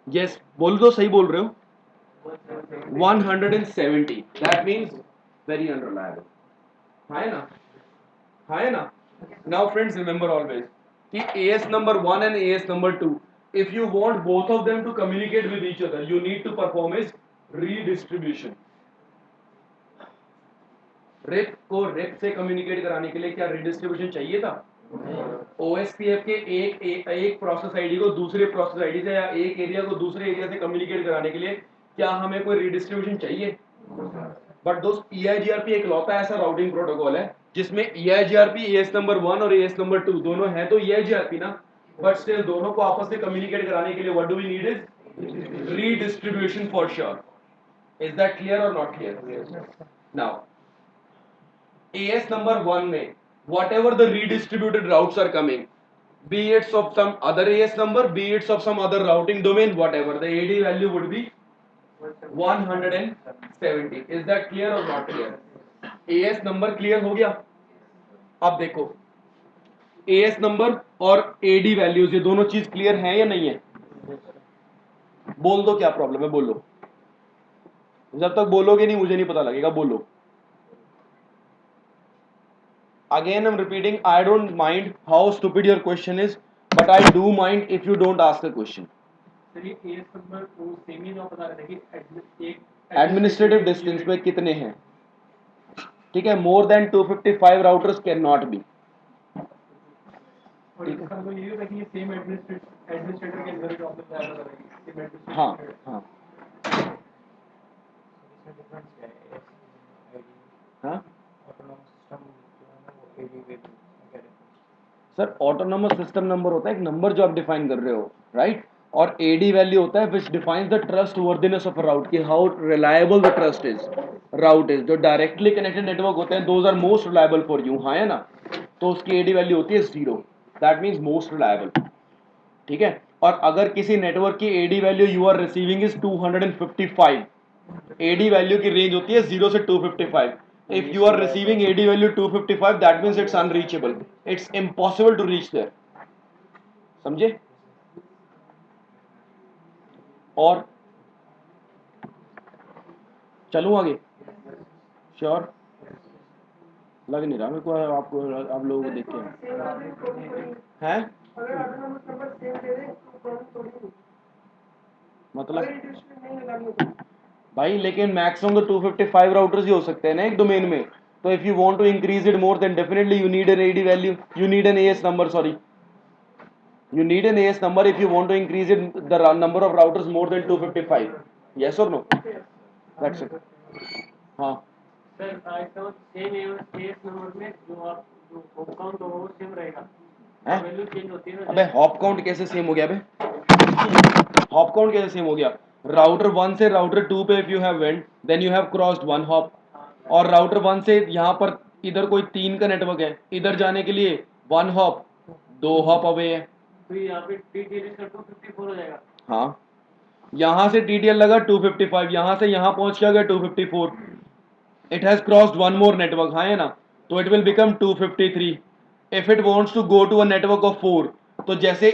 yes, बोल दो, सही बोल रहे हो, 170. That means very unreliable. है ना? है ना? Now friends, remember always कि AS number 1 and AS number 2, if you want both of them to communicate with each other, you need to perform is redistribution. RIP को RIP से communicate कराने के लिए क्या redistribution चाहिए था? OSPF के एक प्रोसेस आईडी को दूसरे प्रोसेस आईडी से या एक एरिया को दूसरे एरिया से कम्युनिकेट कराने के लिए क्या हमें कोई रीडिस्ट्रीब्यूशन चाहिए? बट दोस्त EIGRP एक लौता ऐसा राउटिंग प्रोटोकॉल है जिसमें EIGRP AS नंबर 1 और AS नंबर 2 दोनों है तो EIGRP ना, बट स्टिल दोनों को आपस में कम्युनिकेट कराने के लिए what do we need is redistribution for sure. Is that clear और not clear? Now AS number 1 में whatever the redistributed routes are coming, be it of some other AS number, be it of some other routing domain, whatever, the AD value would be 170. Is that clear or not clear? AS number clear हो गया? अब देखो AS number और AD values ये दोनों चीज clear है या नहीं है? बोल दो क्या प्रॉब्लम है, बोलो. जब तक बोलोगे नहीं मुझे नहीं पता लगेगा, बोलो. Again I'm repeating, I don't mind how stupid your question is, but I do mind if you don't ask a question. Administrative distance पे कितने हैं? ठीक है, more than 255 routers can not be. हाँ हाँ हाँ सर, ऑटोनोमस सिस्टम नंबर होता है एक नंबर जो आप डिफाइन कर रहे हो, राइट? और एडी वैल्यू होता है which defines the trustworthiness of a route, कि how reliable the trust is, route is. जो डायरेक्टली कनेक्टेड नेटवर्क होते हैं those are most reliable for you. हाँ है ना? तो उसकी एडी वैल्यू होती है 0. That means most reliable. ठीक है, और अगर किसी नेटवर्क की AD value you are receiving is 255, AD value की रेंज होती है 0 से 255. if you are receiving AD value 255, that means it's unreachable, it's impossible to reach there. समझे? और चलूं आगे? श्योर? लग नहीं रहा मेरे को आपको, आप लोगों को देख के हैं मतलब भाई, लेकिन मैक्सिमम तो 255 राउटर्स ही हो सकते हैं ना एक डोमेन में। तो if you want to increase it more then definitely you need an AD value, you need an AS number, sorry, you need an AS number if you want to increase it the number of routers more than 255. Yes or no? That's it. हाँ sir item same S number में जो आप जो home count होगा वो same रहेगा, हैं? Value change होती है ना। अबे हॉप काउंट कैसे सेम हो गया बे? हॉप काउंट कैसे सेम हो गया? राउटर 1 से राउटर 2 पे if you have went then you have crossed 1 hop, और राउटर 1 से यहाँ पर इधर कोई 3 का नेटवर्क है, इधर जाने के लिए 1 हॉप 2 हॉप अवे है। तो यहाँ पे टीटीएल इसका 254 हो जाएगा। हाँ, यहाँ से टीटीएल लगा 255, यहाँ से यहाँ पहुंच गया 254, it has crossed one more network, हाँ है ना, तो it will become 253 if it wants to go to a network of 4। तो जैसे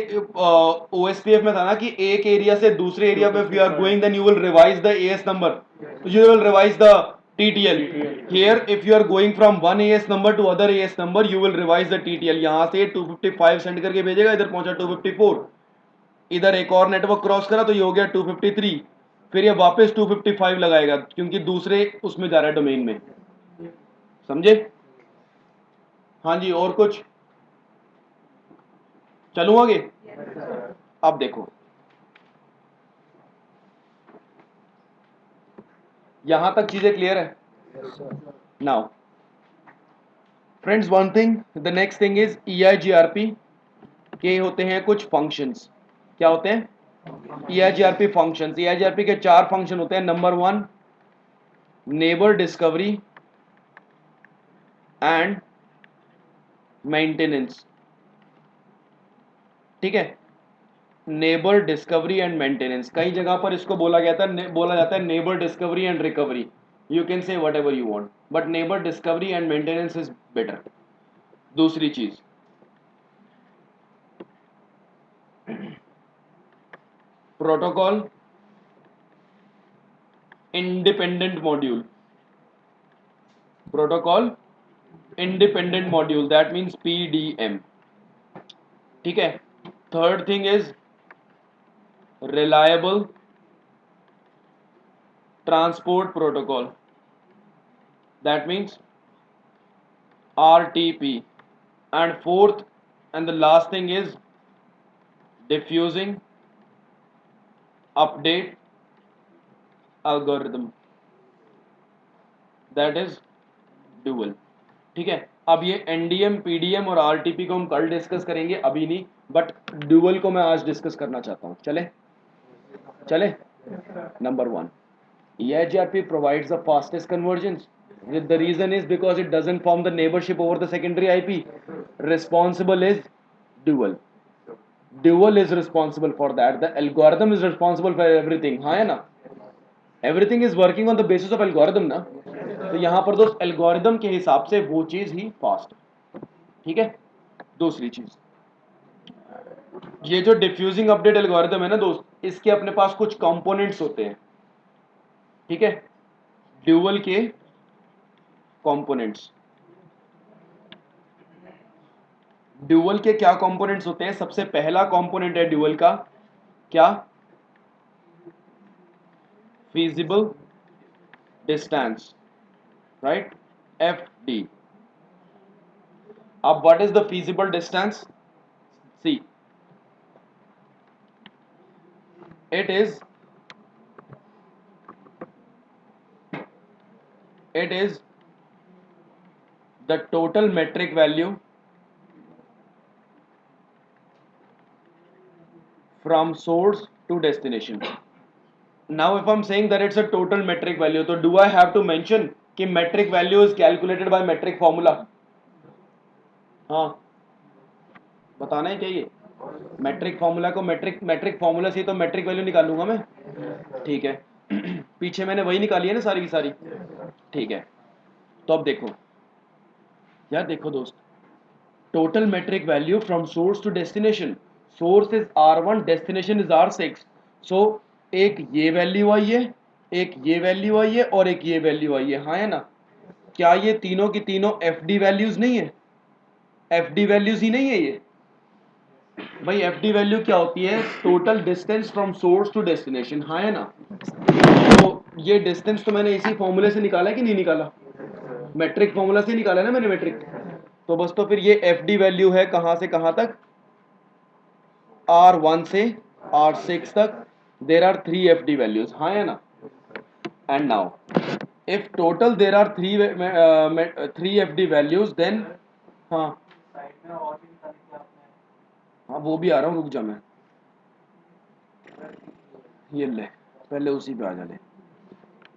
OSPF में था ना कि एक एरिया से दूसरे एरिया पे if you are going then you will revise the AS number, so you will revise the TTL। here if you are going from one AS number to other AS number you will revise the TTL। यहाँ से 255 send करके भेजेगा, इधर पहुंचा 254, इधर एक और network cross करा तो ये हो गया 253, फिर ये वापस 255 लगाएगा क्योंकि दूसरे उसमें जा रहा है डोमेन में। समझे? हाँ जी, और कुछ चलूं आगे? अब देखो यहां तक चीजें क्लियर है? Now friends, one thing, the next thing is EIGRP के होते हैं कुछ फंक्शंस। क्या होते हैं? EIGRP functions. EIGRP के 4 फंक्शन होते हैं। Number 1, neighbour discovery and maintenance. ठीक है, नेबर डिस्कवरी एंड मेंटेनेंस। कई जगह पर इसको बोला जाता है neighbour discovery and recovery. You can say what ever you want, but neighbour discovery and maintenance is better. दूसरी चीज, protocol independent module. Protocol independent module, that means PDM। ठीक है। Third thing is reliable transport protocol, that means RTP। and fourth and the last thing is diffusing update algorithm, that is dual। ठीक है, अब ये NDM, PDM और RTP को हम कल डिस्कस करेंगे, अभी नहीं, बट ड्यूअल को मैं आज डिस्कस करना चाहता हूँ। चले चले। Number 1, EIGRP provides the fastest convergence. The reason is because it doesn't form the neighborship over the secondary IP. Responsible is dual. Dual is responsible for that. The algorithm is responsible for everything. हाँ है ना? Everything is working on the basis of algorithm ना? तो यहाँ पर दोस्त algorithm के हिसाब से वो चीज ही fast। ठीक है। दूसरी चीज, ये जो डिफ्यूजिंग अपडेट एल्गोरिथम है ना दोस्त, इसके अपने पास कुछ कंपोनेंट्स होते हैं। ठीक है, ड्यूअल के कंपोनेंट्स। ड्यूअल के क्या कंपोनेंट्स होते हैं? सबसे पहला कंपोनेंट है ड्यूअल का क्या? Feasible distance, right, FD। अब what is the feasible distance? See, it is the total metric value from source to destination। now if I'm saying that it's a total metric value, so do I have to mention कि metric value is calculated by metric formula? हाँ, बताना है क्या ये? metric formula को metric formula से तो metric value निकालूंगा मैं। ठीक है, पीछे मैंने वही निकाली है ना सारी की सारी। ठीक है, तो अब देखो यार, देखो दोस्त, total metric value from source to destination, source is R1, destination is R6। so एक ये वैल्यू आई है, एक ये वैल्यू आई है और एक ये वैल्यू आई है। हाँ है ना? क्या ये तीनों की तीनों FD वैल्यूज नहीं है? FD वैल्यूज ही नहीं है ये भाई। FD वैल्यू क्या होती है? Total distance from source to destination, हाँ है ना? तो ये डिस्टेंस तो मैंने इसी फॉर्मूले से निकाला है कि नहीं निकाला? मैट्रिक फॉर्मूला से निकाला है ना मैंने, मैट्रिक। तो बस तो फिर ये FD वैल्यू है कहां से कहां तक? R1 से R6 तक। देर आर 3 FD वैल्यूज, हाँ है ना? And now if total there are three FD values then हाँ हाँ वो भी आ रहा हूँ, रुक जा मैं, ये ले पहले उसी पे आ जा ले।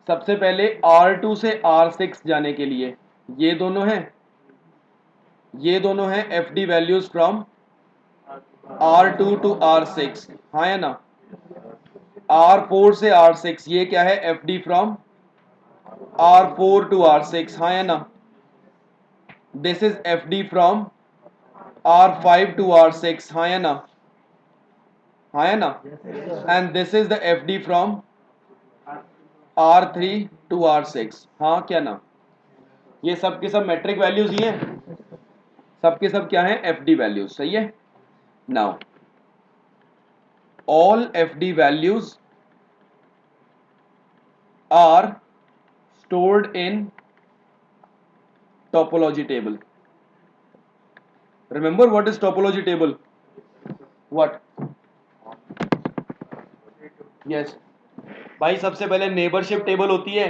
सबसे पहले R2 से R6 जाने के लिए ये दोनों हैं, ये दोनों हैं FD values from R2 to R6, हाँ है ना? R4 से R6 ये क्या है? FD from R4 to R6, हाँ है ना? This is FD from R5 to R6, हाँ है ना? हाँ है ना? And this is the FD from R3 to R6, हाँ क्या ना? ये सब के सब मैट्रिक वैल्यूज ही हैं, सब के सब क्या हैं? FD वैल्यूज, सही है। Now all FD values are stored in topology table. Remember what is topology table? What? Yes. भाई सबसे पहले neighborship table होती है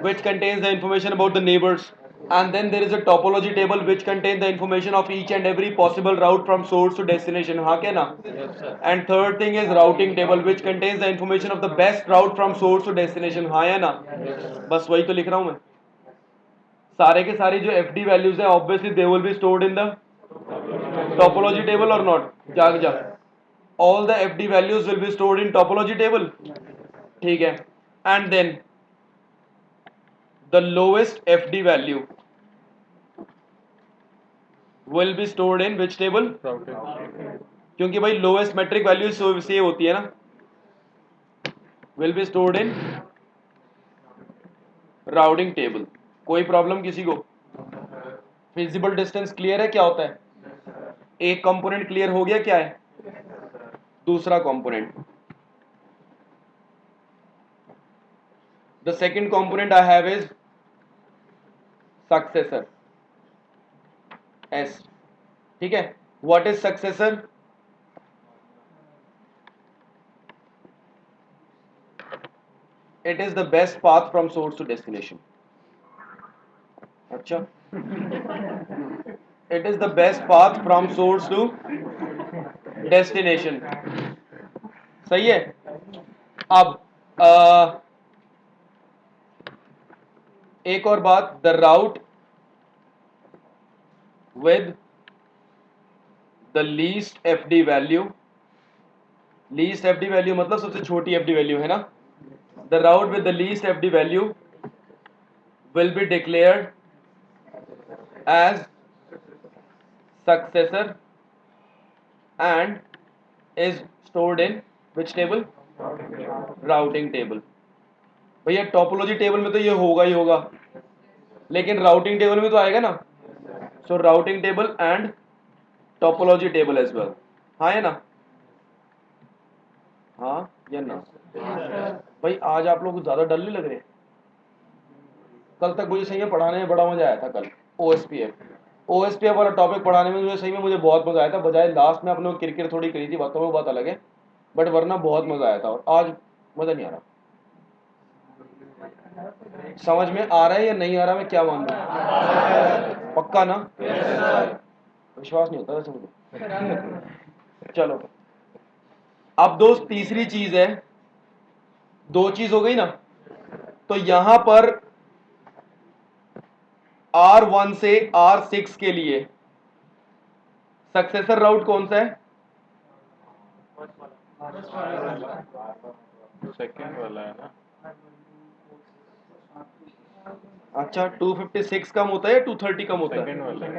which contains the information about the neighbors, and then there is a topology table which contains the information of each and every possible route from source to destination, हाँ क्या ना? And third thing is routing table which contains the information of the best route from source to destination, हाँ है ना? बस वही तो लिख रहा हूँ मैं। सारे के सारे जो FD वैल्यूज है obviously they will be stored in the topology table और नॉट? जाग जा, all the FD values will be stored in topology table, ठीक है। And then the lowest FD value will be stored in which table? क्योंकि भाई lowest metric value से होती है ना, will be stored in routing table. कोई problem किसी को? फिजिबल डिस्टेंस क्लियर है क्या होता है? एक कंपोनेंट क्लियर हो गया, क्या है दूसरा component? The second component I have is successor, S, ठीक है। What is successor? It is the best path from source to destination. अच्छा, it is the best path from source to destination, सही है। अब एक और बात, the route with the least FD value, least FD value मतलब सबसे छोटी FD वैल्यू है ना? The route with the least FD value will be declared as successor and is stored in which table? Routing table. भैया topology table में तो ये होगा ही होगा, लेकिन राउटिंग टेबल में तो आएगा ना। So routing table and topology table as well, हाँ है ना? हाँ या ना? भाई आज आप लोग ज्यादा डल नहीं लग रहे? कल तक मुझे सही में पढ़ाने में बड़ा मजा आया था। कल OSPF वाला टॉपिक पढ़ाने में मुझे सही में मुझे बहुत मजा आया था। बजाय लास्ट में अपने क्रिकेट थोड़ी करी थी, बातों में बात अलग है, बट वरना बहुत मजा आया था। और आज मजा नहीं आ रहा। समझ में आ रहा है या नहीं आ रहा? मैं क्या मान रहा हूँ? पक्का ना? विश्वास नहीं होता वैसे मुझे। चलो अब दोस्त तीसरी चीज है, दो चीज हो गई ना। तो यहां पर R1 से R6 के लिए सक्सेसर राउट कौन सा है? सेकंड वाला है ना? अच्छा 256 कम होता है या 230 कम होता है? सेकंड वाला है।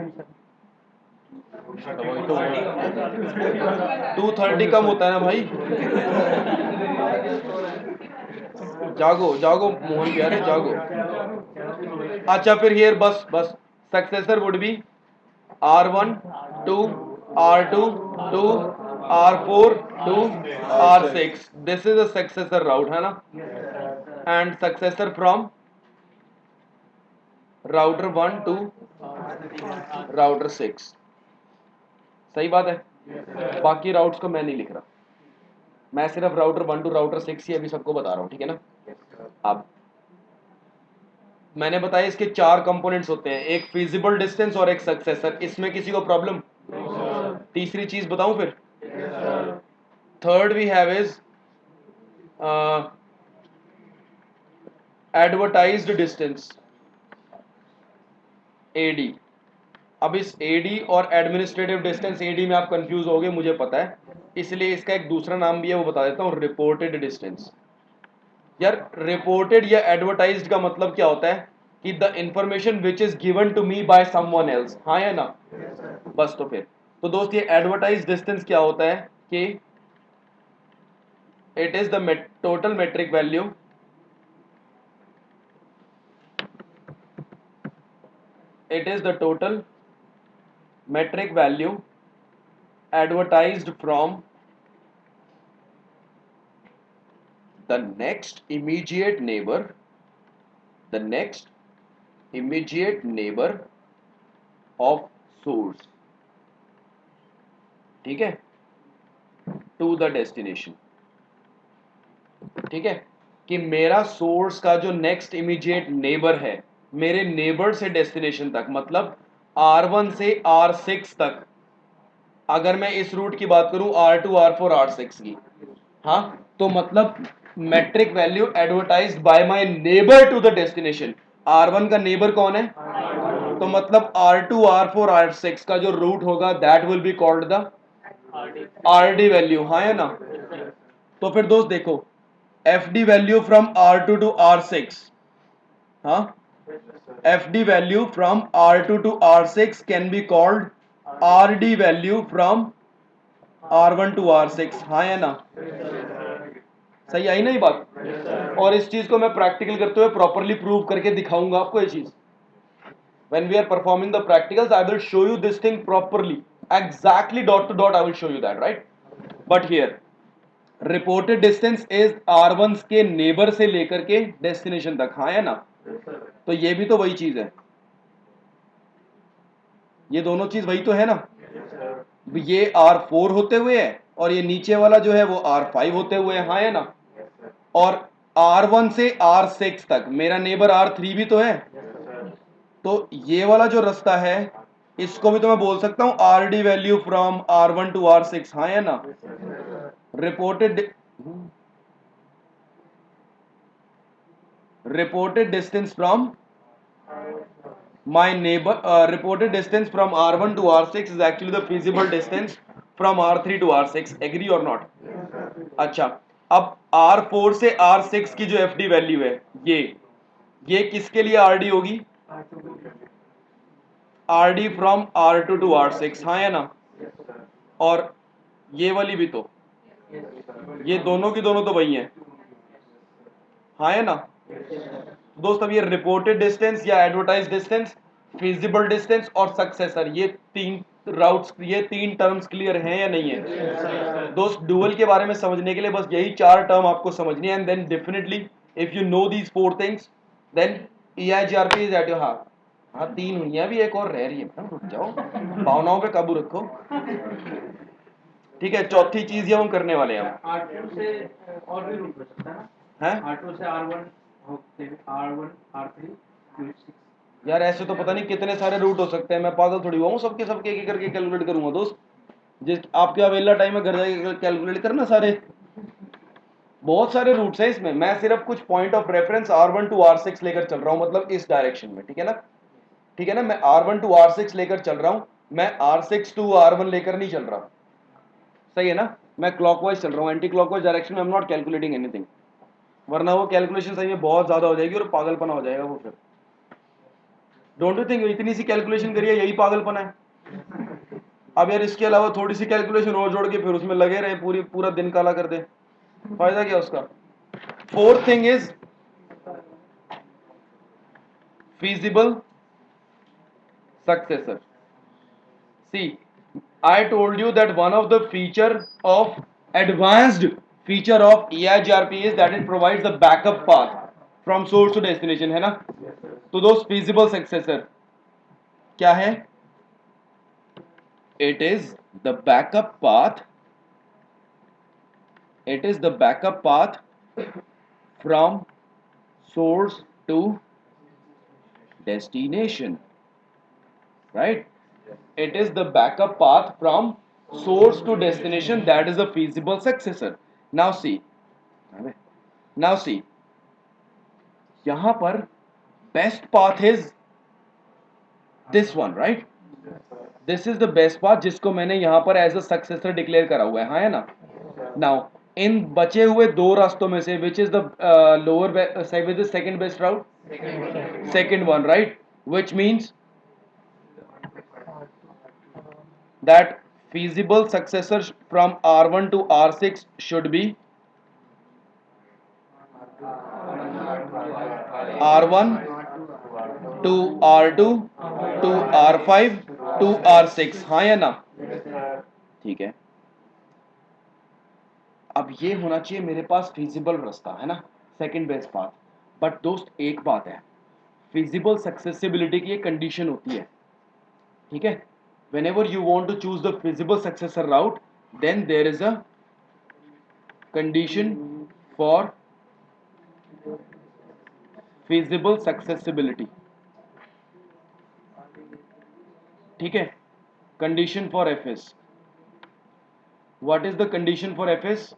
230 कम होता है ना भाई। जागो जागो मोहन प्यारे जागो। अच्छा फिर हियर बस successor would be R1 to R2 to R4 to R6. This is a successor route है ना, and successor from router 1 to router 6. सही बात है। बाकी राउट्स को मैं नहीं लिख रहा, मैं सिर्फ राउटर 1 टू राउटर 6 ही अभी सबको बता रहा हूँ, ठीक है ना। अब मैंने बताया इसके 4 कंपोनेंट्स होते हैं, एक फिजिबल डिस्टेंस और एक सक्सेसर। इसमें किसी को प्रॉब्लम? तीसरी चीज बताऊं फिर? Third we have is advertised distance, AD. अब इस एडी और एडमिनिस्ट्रेटिव डिस्टेंस, एडी में आप कंफ्यूज हो गए मुझे पता है, इसलिए इसका एक दूसरा नाम भी है, वो बता देता हूँ, रिपोर्टेड डिस्टेंस। यार रिपोर्टेड या एडवर्टाइज्ड का मतलब क्या होता है कि the information which is given to me by someone else, हाँ या ना? बस तो फिर तो दोस्त ये एडवर्टाइज डिस्टेंस क्या होता है कि it is the total metric value advertised from the next immediate neighbor of source, ठीक है, टू द डेस्टिनेशन। ठीक है कि मेरा सोर्स का जो नेक्स्ट इमीडिएट नेबर है, मेरे नेबर से डेस्टिनेशन तक, मतलब R1 से R6 तक, अगर मैं इस रूट की बात करूं R2 R4 R6 की, हाँ, तो मतलब metric value advertised by my neighbour to the destination. R1 का नेबर कौन है? तो मतलब R2 R4 R6 का जो रूट होगा that will be called the RD value, हाँ या ना? तो फिर दोस्त देखो, FD value from R2 to R6, हाँ, FD value from R2 to R6 can be called RD value from R1 to R6, हाँ या ना? सही आई ना ये बात? और इस चीज को मैं प्रैक्टिकल करते हुए प्रॉपर्ली प्रूव करके दिखाऊंगा आपको ये चीज। When we are performing the practicals, I will show you this thing properly, exactly dot to dot I will show you that, right? But here reported distance is R1 के neighbour से लेकर के destination तक, हाँ है ना? तो ये भी तो वही चीज है, ये दोनों चीज वही तो है ना। ये R4 होते हुए है और ये नीचे वाला जो है वो R5 होते हुए है, हाँ है ना? और R1 से R6 तक मेरा नेबर R3 भी तो है, तो ये वाला जो रास्ता है इसको भी तो मैं बोल सकता हूं RD value from R1 to R6, हाँ है ना? reported distance from my neighbor, reported distance from R1 to R6 is actually the feasible distance from R3 to R6, agree or not? अच्छा, अब R4 से R6 की जो FD value है, ये किसके लिए RD होगी? RD from R2 to R6, हाँ है ना? और ये वाली भी तो, ये दोनों की दोनों तो वही हैं, हाँ है ना? दोस्त अब ये रिपोर्टेड डिस्टेंस या एडवर्टाइज डिस्टेंस, फिजिबल डिस्टेंस और सक्सेसर, ये तीन राउट्स, ये तीन टर्म्स क्लियर हैं या नहीं है? दोस्त डुअल के बारे में समझने के लिए बस यही 4 टर्म आपको समझनी है, and then definitely if you know these 4 things then EIGRP is at your heart. हाँ 3 हुई है, अभी एक और रह रही है, रुक जाओ, भावनाओं पे काबू रखो। ठीक है, चौथी चीज ये हम करने वाले हैं। R2 से और भी रूट हो सकता है ना? R2 से R1 R1 R3 Q6। यार ऐसे तो पता नहीं कितने सारे रूट हो सकते हैं, मैं पागल थोड़ी हुआ हूँ सबके सबके एक करके कैलकुलेट करूंगा दोस्त। जिस आपके अवेला टाइम में घर जाके कैलकुलेट करना सारे, बहुत सारे रूट्स हैं इसमें। मैं सिर्फ कुछ point of reference R1 to R6 लेकर चल रहा हूँ, मतलब इस डायरेक्शन में, ठीक है ना? ठीक है ना, मैं R1 टू R6 लेकर चल रहा हूँ, मैं R6 टू R1 लेकर नहीं चल रहा, सही है ना? मैं क्लॉकवाइज चल रहा हूँ, एंटी क्लॉकवाइज डायरेक्शन में। I am not calculating anything, वरना वो कैलकुलेशन सही में बहुत ज्यादा हो जाएगी और पागलपना हो जाएगा वो फिर। डोंट यू थिंक इतनी सी कैलकुलेशन करिए, यही पागलपना है। अब यार इसके अलावा थोड़ी सी कैलकुलेशन और जोड़ के फिर उसमें लगे रहे, पूरा दिन काला कर दे, फायदा क्या उसका? Fourth feasible successor. See, I told you that one of the advanced feature of EIGRP is that it provides the backup path from source to destination, है ना? तो those feasible successor क्या है? It is the backup path. It is the backup path from source to destination, right? It is the backup path from source to destination that is a feasible successor. Now see, यहाँ पर best path is this one, right? This is the best path जिसको मैंने यहाँ पर as a successor declare करा हुआ है, हाँ है ना? Now इन बचे हुए दो रास्तों में से which is the which is second best route? Second one, right? Which means that feasible successor from R1 to R6 should be R1 to R2 to R5 to R6, हाँ या ना? ठीक है. अब ये होना चाहिए मेरे पास feasible रास्ता, है ना? Second best path. But दोस्त एक बात है, feasible successibility की एक condition होती है, ठीक है? Whenever you want to choose the feasible successor route, then there is a condition for feasible successibility. ठीक है? Condition for FS. What is the condition for FS?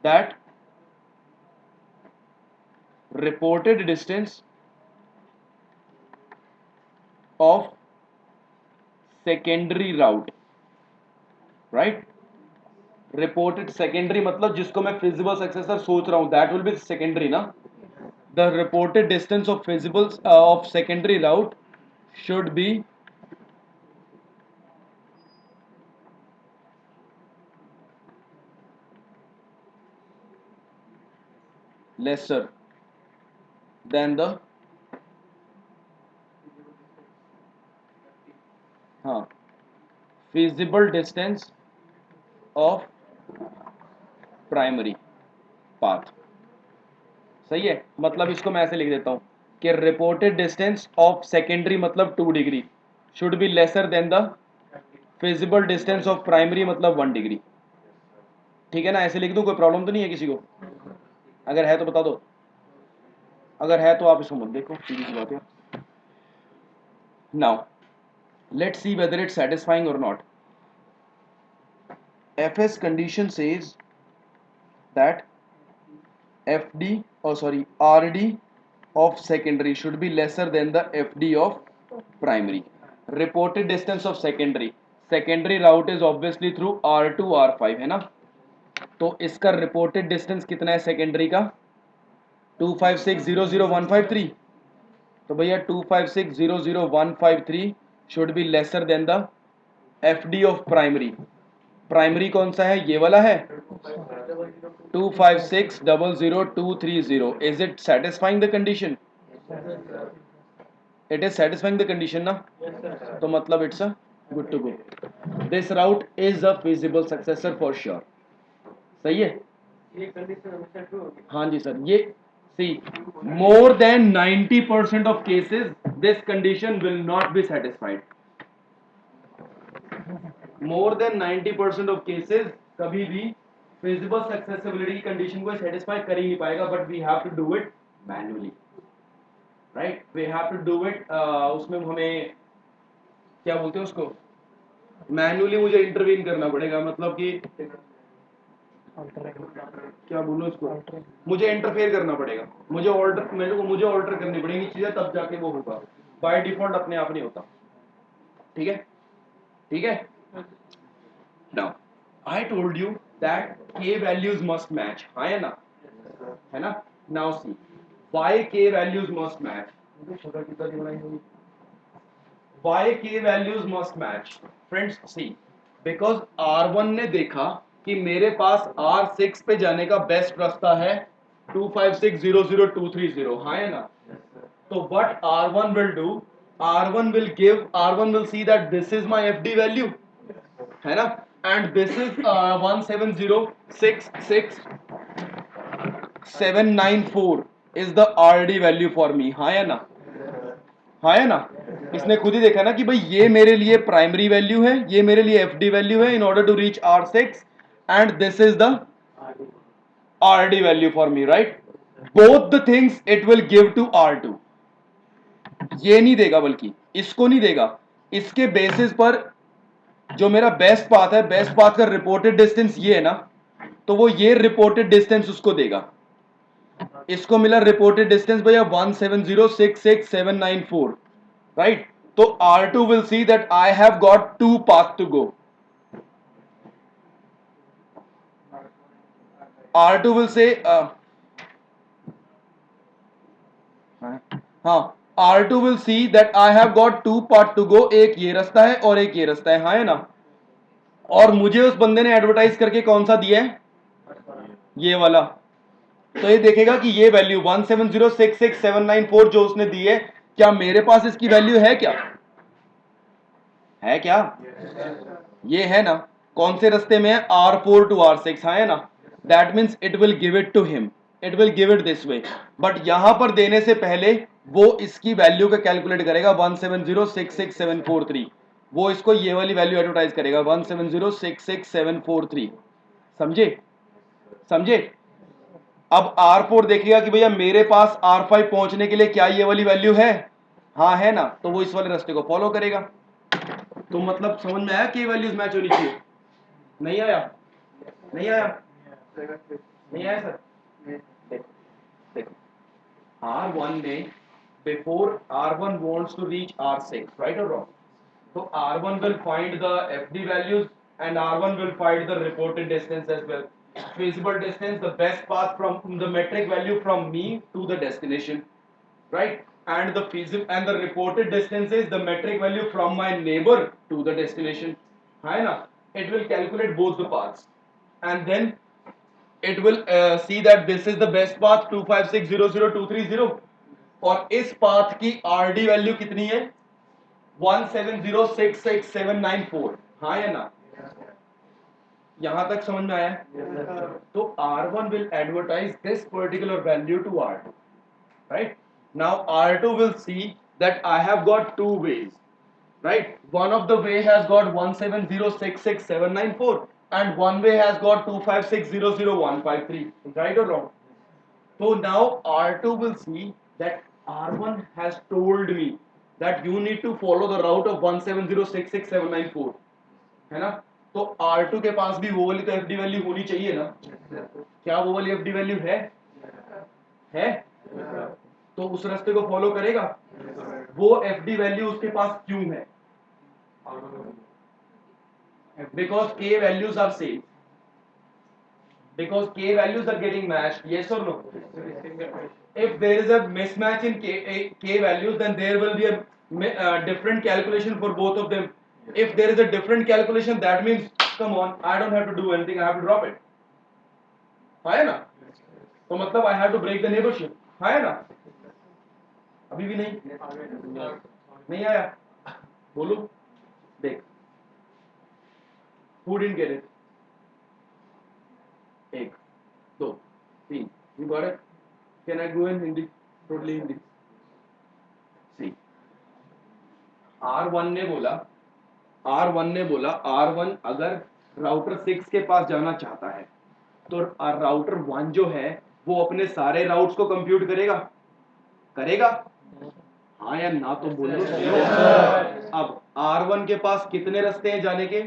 That reported distance of secondary route, right? Reported secondary मतलब जिसको मैं feasible successor सोच रहा हूँ, that will be secondary ना? The reported distance of feasible of secondary route should be lesser than the feasible distance of primary path. सही है? मतलब इसको मैं ऐसे लिख देता हूँ कि reported distance of secondary मतलब 2 degree should be lesser than the feasible distance of primary मतलब 1 डिग्री. ठीक है ना? ऐसे लिख दूँ, कोई प्रॉब्लम तो नहीं है किसी को? अगर है तो बता दो, अगर है तो आप इसको मत देखो, सीधी सी बात है. Now let's see whether it's satisfying or not. FS condition says that RD of secondary should be lesser than the FD of primary. Reported distance of secondary route is obviously through R2 R5, है ना? तो इसका reported distance कितना है secondary का? 256,00153. तो भैया 256,00153 should be lesser than the FD of primary. Primary कौन सा है? ये वाला है 256,00230. Is it satisfying the condition? It is satisfying the condition ना? तो मतलब it's a good to go. This route is a feasible successor for sure. सही है? ये कंडीशन हमेशा ट्रू होगी. हाँ जी सर. ये see, more than 90% of cases this condition will not be satisfied. More than 90% of cases कभी भी feasible successibility condition को satisfy कर ही नहीं पाएगा, but we have to do it manually, right? We have to do it उसमें हमें क्या बोलते हैं उसको, manually मुझे intervene करना पड़ेगा, मतलब कि क्या बोलूं इसको, मुझे इंटरफेयर करना पड़ेगा, मुझे ऑल्टर करनी पड़ेगी चीजें, तब जाके वो होगा. बाय डिफॉल्ट अपने आप नहीं होता. ठीक है? ठीक है? Now I told you that k values must match, हाँ है ना? है ना? Now see why k values must match. Why k values must match? Friends see, because R1 ने देखा कि मेरे पास R6 पे जाने का बेस्ट रास्ता है 256,00230, हाँ है ना? तो what R1 will do, R1 will see that this is my FD value, है ना, and this is 17066,794 is the RD value for me. हाँ या ना, हाँ है ना, इसने खुद ही देखा ना कि भाई ये मेरे लिए प्राइमरी वैल्यू है, ये मेरे लिए एफडी वैल्यू है in order to reach R6 and this is the RD value for me, right. Both the things it will give to R2. ये नहीं देगा, बल्कि इसको नहीं देगा, इसके बेसिस पर जो मेरा बेस्ट पाथ है, बेस्ट पाथ का रिपोर्टेड डिस्टेंस ये है ना, तो वो ये रिपोर्टेड डिस्टेंस उसको देगा. इसको मिला रिपोर्टेड डिस्टेंस भैया 17066,794, राइट. तो R2 will see that I have got 2 paths to go. R2 will say हाँ, R2 will see that I have got 2 paths to go. एक ये रास्ता है और एक ये रास्ता है, हाँ है ना. और मुझे उस बंदे ने एडवर्टाइज करके कौन सा दिया है, ये वाला. तो ये देखेगा कि ये वैल्यू 17066,794 जो उसने दी है, क्या मेरे पास इसकी वैल्यू है, क्या है, क्या ये है ना. कौन से रास्ते में है, R4 to R6, हाँ है ना. That means it will give it to him, it will give it this way. But यहां पर देने से पहले वो इसकी वैल्यू का कैलकुलेट करेगा 17066,743. वो इसको ये वाली वैल्यू एडवर्टाइज करेगा 17066,743. समझे, समझे. अब R4 देखेगा कि भैया मेरे पास R5 पहुंचने के लिए क्या ये वाली वैल्यू है, हाँ है ना, तो वो इस वाले रास्ते को फॉलो करेगा. तो मतलब समझ में आया कि वैल्यूज मैच होनी चाहिए. नहीं आया, नहीं आया, नहीं आया सर. देखो R1 में before R1 wants to reach R6, right or wrong? So R1 will find the FD values and R1 will find the reported distance as well. Feasible distance, the best path from the metric value from me to the destination, right? And the feasible and the reported distance is the metric value from my neighbor to the destination. है ना? It will calculate both the paths, and then it will see that this is the best path 256,00230. और इस path की RD value कितनी है, 17066,794, हाँ या ना. यहां तक समझ में आया. तो R1 will advertise this particular value to R2, right. Now R2 will see that I have got 2 ways, right. One of the way has got 17066,794 and one way has got 256,00153, right or wrong. So now R2 will see that R1 has told me that you need to follow the route of 17066,794, है ना. तो R2 के पास भी वो वाली तो FD value होनी चाहिए ना. क्या वो वाली FD वैल्यू है तो उस रास्ते को फॉलो करेगा. वो FD वैल्यू उसके पास क्यों है, because K values are same, because K values are getting matched, yes or no. If there is a mismatch in K values, then there will be a different calculation for both of them. If there is a different calculation, that means come on, I don't have to do anything, I have to drop it, है ना. तो मतलब I have to break the neighborship, है ना. अभी भी नहीं आया, बोलो. देख, who didn't get it, 1 2 3, you got it. Can I go in Hindi, totally Hindi. See, R1 ने बोला R1 अगर राउटर 6 के पास जाना चाहता है तो राउटर 1 जो है वो अपने सारे राउट्स को कंप्यूट करेगा, हाँ या ना, तो बोलो. अब R1 के पास कितने रास्ते हैं जाने के,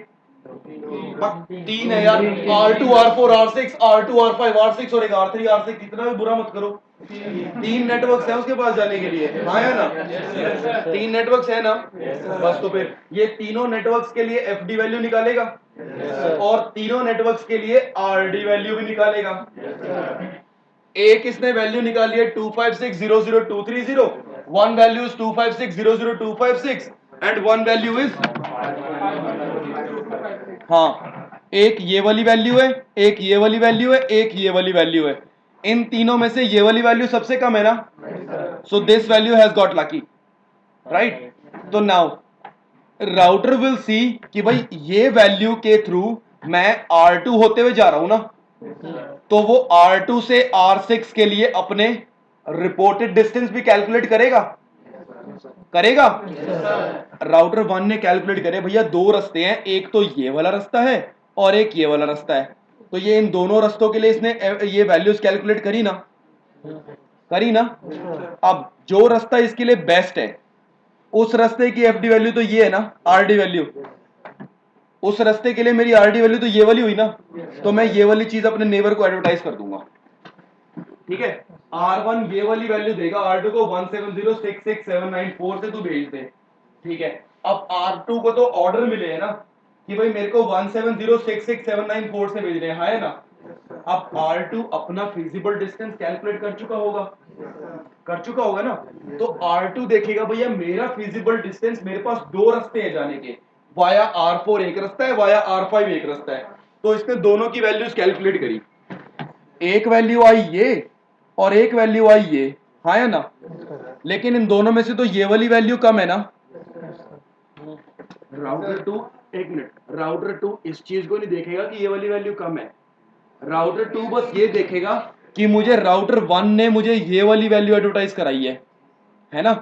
3 है यार. R2 R4 R6 R2 R5 R6 और एक R3 R6, कितना भी बुरा मत करो. 3 नेटवर्क्स हैं उसके पास जाने के लिए, हाँ या ना. 3 नेटवर्क्स है ना. बस तो फिर ये तीनों नेटवर्क्स के लिए FD वैल्यू निकालेगा और तीनों नेटवर्क्स के लिए RD वैल्यू भी निकालेगा. एक इसने वैल्यू निकाली है 256,00230, one value is 256,00256 and one value is, हाँ, एक ये वाली वैल्यू है, एक ये वाली वैल्यू है, एक ये वाली वैल्यू है. इन तीनों में से ये वाली वैल्यू सबसे कम है ना, so this value has got lucky, right. तो नाउ राउटर विल सी कि भाई ये वैल्यू के थ्रू मैं R2 होते हुए जा रहा हूं ना, तो वो R2 से R6 के लिए अपने रिपोर्टेड डिस्टेंस भी कैलकुलेट करेगा, करेगा। राउटर 1 ने कैलकुलेट करे भैया दो रास्ते हैं, एक तो ये वाला रास्ता है और एक ये वाला रास्ता है, तो ये इन दोनों रास्तों के लिए इसने ये वैल्यूज कैलकुलेट करी ना, करी ना। अब जो रास्ता इसके लिए बेस्ट है उस रास्ते की एफडी वैल्यू तो ये है ना, आरडी वैल्यू, उस रास्ते के लिए मेरी आरडी वैल्यू तो ये वाली हुई ना, तो मैं ये वाली चीज अपने नेबर को एडवर्टाइज कर दूंगा, ठीक है। R1 ये वाली वैल्यू देगा, R2 को 1706679 से तू भेज दे, ठीक है। अब R2 को तो ऑर्डर मिले है ना कि भाई मेरे को 1706679 से भेज रहे हैं, है ना। अब R2 अपना फिजिबल डिस्टेंस कैलकुलेट कर चुका होगा, कर चुका होगा ना, तो R2 देखेगा भैया मेरा फिजिबल डिस्टेंस, मेरे पास दो रास्ते हैं जाने के, वाया R4 एक रास्ता है, वाया R5 एक रास्ता है, तो इसने दोनों की वैल्यूज कैलकुलेट करी, एक वैल्यू आई ये और एक वैल्यू आई ये, हाँ या ना। लेकिन इन दोनों में से तो ये वाली वैल्यू कम है ना। राउटर 2, एक मिनट, राउटर 2 इस चीज को नहीं देखेगा कि ये वाली वैल्यू कम है, राउटर 2 बस ये देखेगा कि मुझे राउटर 1 ने मुझे ये वाली वैल्यू एडवर्टाइज कराई है ना,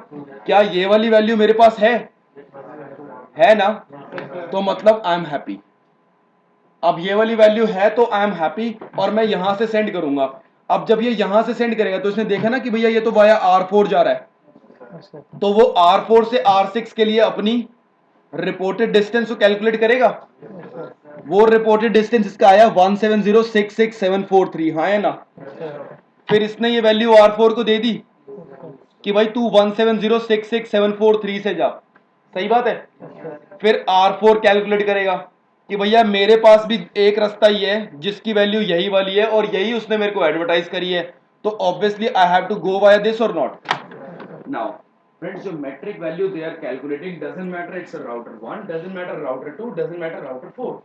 क्या ये वाली वैल्यू मेरे पास है ना, तो मतलब आई एम हैप्पी। अब ये वाली वैल्यू है तो आई एम हैप्पी और मैं यहां से सेंड करूंगा। अब जब ये यहां से सेंड करेगा तो इसने देखा ना कि भैया ये तो वाया R4 जा रहा है, तो वो R4 से R6 के लिए अपनी रिपोर्टेड डिस्टेंस को कैलकुलेट करेगा, वो रिपोर्टेड डिस्टेंस इसका आया 170666743, हाँ है ना। फिर इसने ये वैल्यू R4 को दे दी कि भाई तू 170666743 से जा, सही बात है। फिर R4 कैलकुलेट करेगा कि भैया मेरे पास भी एक रास्ता ही है जिसकी वैल्यू यही वाली है और यही उसने मेरे को एडवर्टाइज करी है, तो obviously I have to go via this और नॉट। नाउ फ्रेंड्स, जो metric value they are calculating doesn't matter it's a router 1, doesn't matter router 2, doesn't matter router 4,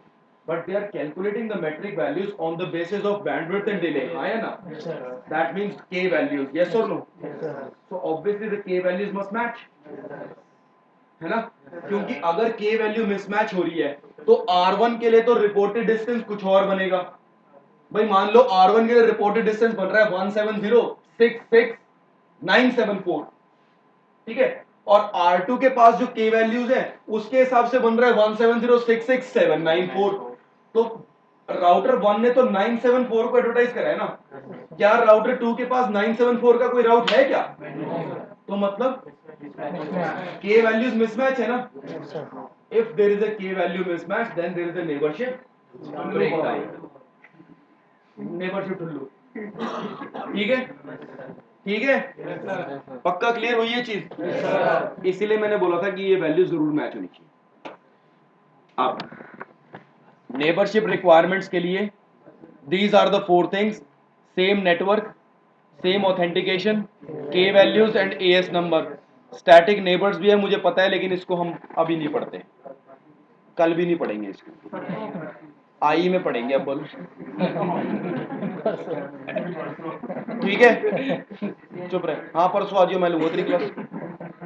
but they are calculating the metric values on the basis of bandwidth and delay, हाँ या ना। That means k values, yes or no? So obviously the k values must match, है ना, क्योंकि अगर k value mismatch हो रही है तो R1 के लिए तो रिपोर्टेड डिस्टेंस कुछ और बनेगा। भाई मान लो R1 के लिए रिपोर्टेड डिस्टेंस बन रहा है 170666974, ठीक है, और R2 के पास जो k वैल्यूज है उसके हिसाब से बन रहा है 170666794, तो राउटर 1 ने तो 974 को एडवर्टाइज करा है ना, क्या राउटर 2 के पास 974 का कोई राउट है क्या, तो मतलब k वैल्यूज मिसमैच है ना। If there is a k value mismatch then there is a neighbourship breakdown, neighbourship टुल्लू, ठीक है, ठीक है, पक्का क्लियर हुई ये चीज, इसीलिए मैंने बोला था कि ये वैल्यू जरूर मैच होनी चाहिए। अब नेबरशिप रिक्वायरमेंट्स के लिए these are the 4 things, same network, same authentication, K values and AS number. Static neighbours भी है मुझे पता है, लेकिन इसको हम अभी नहीं पढ़ते, कल भी नहीं पढ़ेंगे इसको, आई में पढ़ेंगे, अब बोलो ठीक है, चुप रहे, हाँ परसों आज मैं लूंगा तेरी क्लास,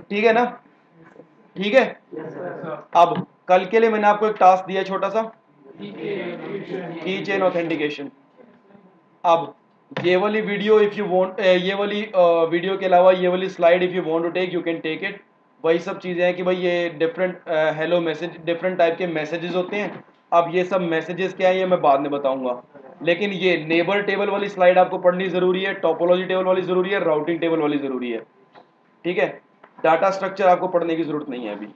ठीक है ना, ठीक है। अब कल के लिए मैंने आपको एक टास्क दिया छोटा सा, की चेन ऑथेंटिकेशन। अब ये वाली वीडियो इफ यू वांट, ये वाली वीडियो के अलावा ये वाली slide if you want to take you can take it. वही सब चीज़ें हैं कि भाई ये different hello message, different type के मैसेजेस होते हैं। अब ये सब मैसेजेस क्या है ये मैं बाद में बताऊंगा, लेकिन ये नेबर टेबल वाली स्लाइड आपको पढ़नी ज़रूरी है, टोपोलॉजी टेबल वाली ज़रूरी है, राउटिंग टेबल वाली ज़रूरी है, ठीक है। डाटा स्ट्रक्चर आपको पढ़ने की ज़रूरत नहीं है अभी।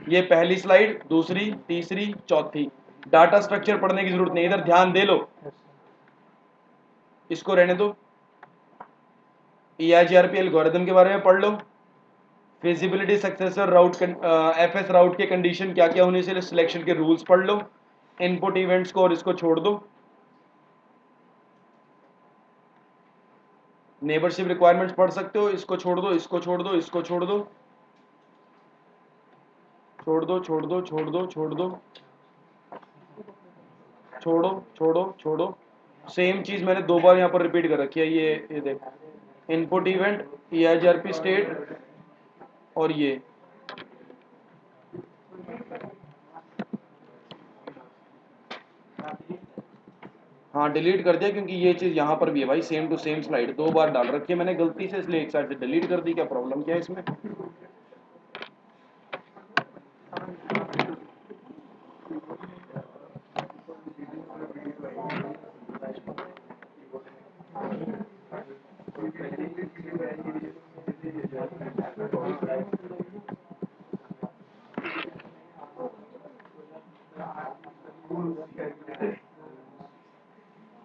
ये पहली स्लाइड, दूसरी, तीसरी, चौथी, डाटा स्ट्रक्चर पढ़ने की ज़रूरत नहीं, इधर ध्यान दे लो, इसको रहने दो। EIGRP एल्गोरिथम के बारे में पढ़ लो, फिजिबिलिटी सक्सेसर राउट, FS राउट के कंडीशन क्या क्या होने से सिलेक्शन के रूल्स पढ़ लो, इनपुट इवेंट्स को और इसको छोड़ दो। नेबरशिप रिक्वायरमेंट्स पढ़ सकते हो, इसको छोड़ दो, इसको छोड़ दो, इसको छोड़ दो, छोड़ दो, छोड़ दो, छोड़ दो, छोड़ दो, छोड़ो, छोड़ो, छोड़ो, सेम चीज़ मैंने 2 बार यहाँ पर रिपीट कर रखी है। ये देख, इनपुट इवेंट, EIGRP स्टेट और ये हाँ डिलीट कर दिया, क्योंकि ये चीज़ यहाँ पर भी है भाई, सेम टू सेम स्लाइड 2 बार डाल रखी है मैंने गलती से, इसलिए एक साइड से डिलीट कर दी। क्या प्रॉब्लम क्या है इसमें?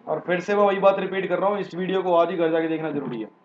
और फिर से मैं वही बात रिपीट कर रहा हूँ, इस वीडियो को आज ही घर जाके देखना जरूरी है।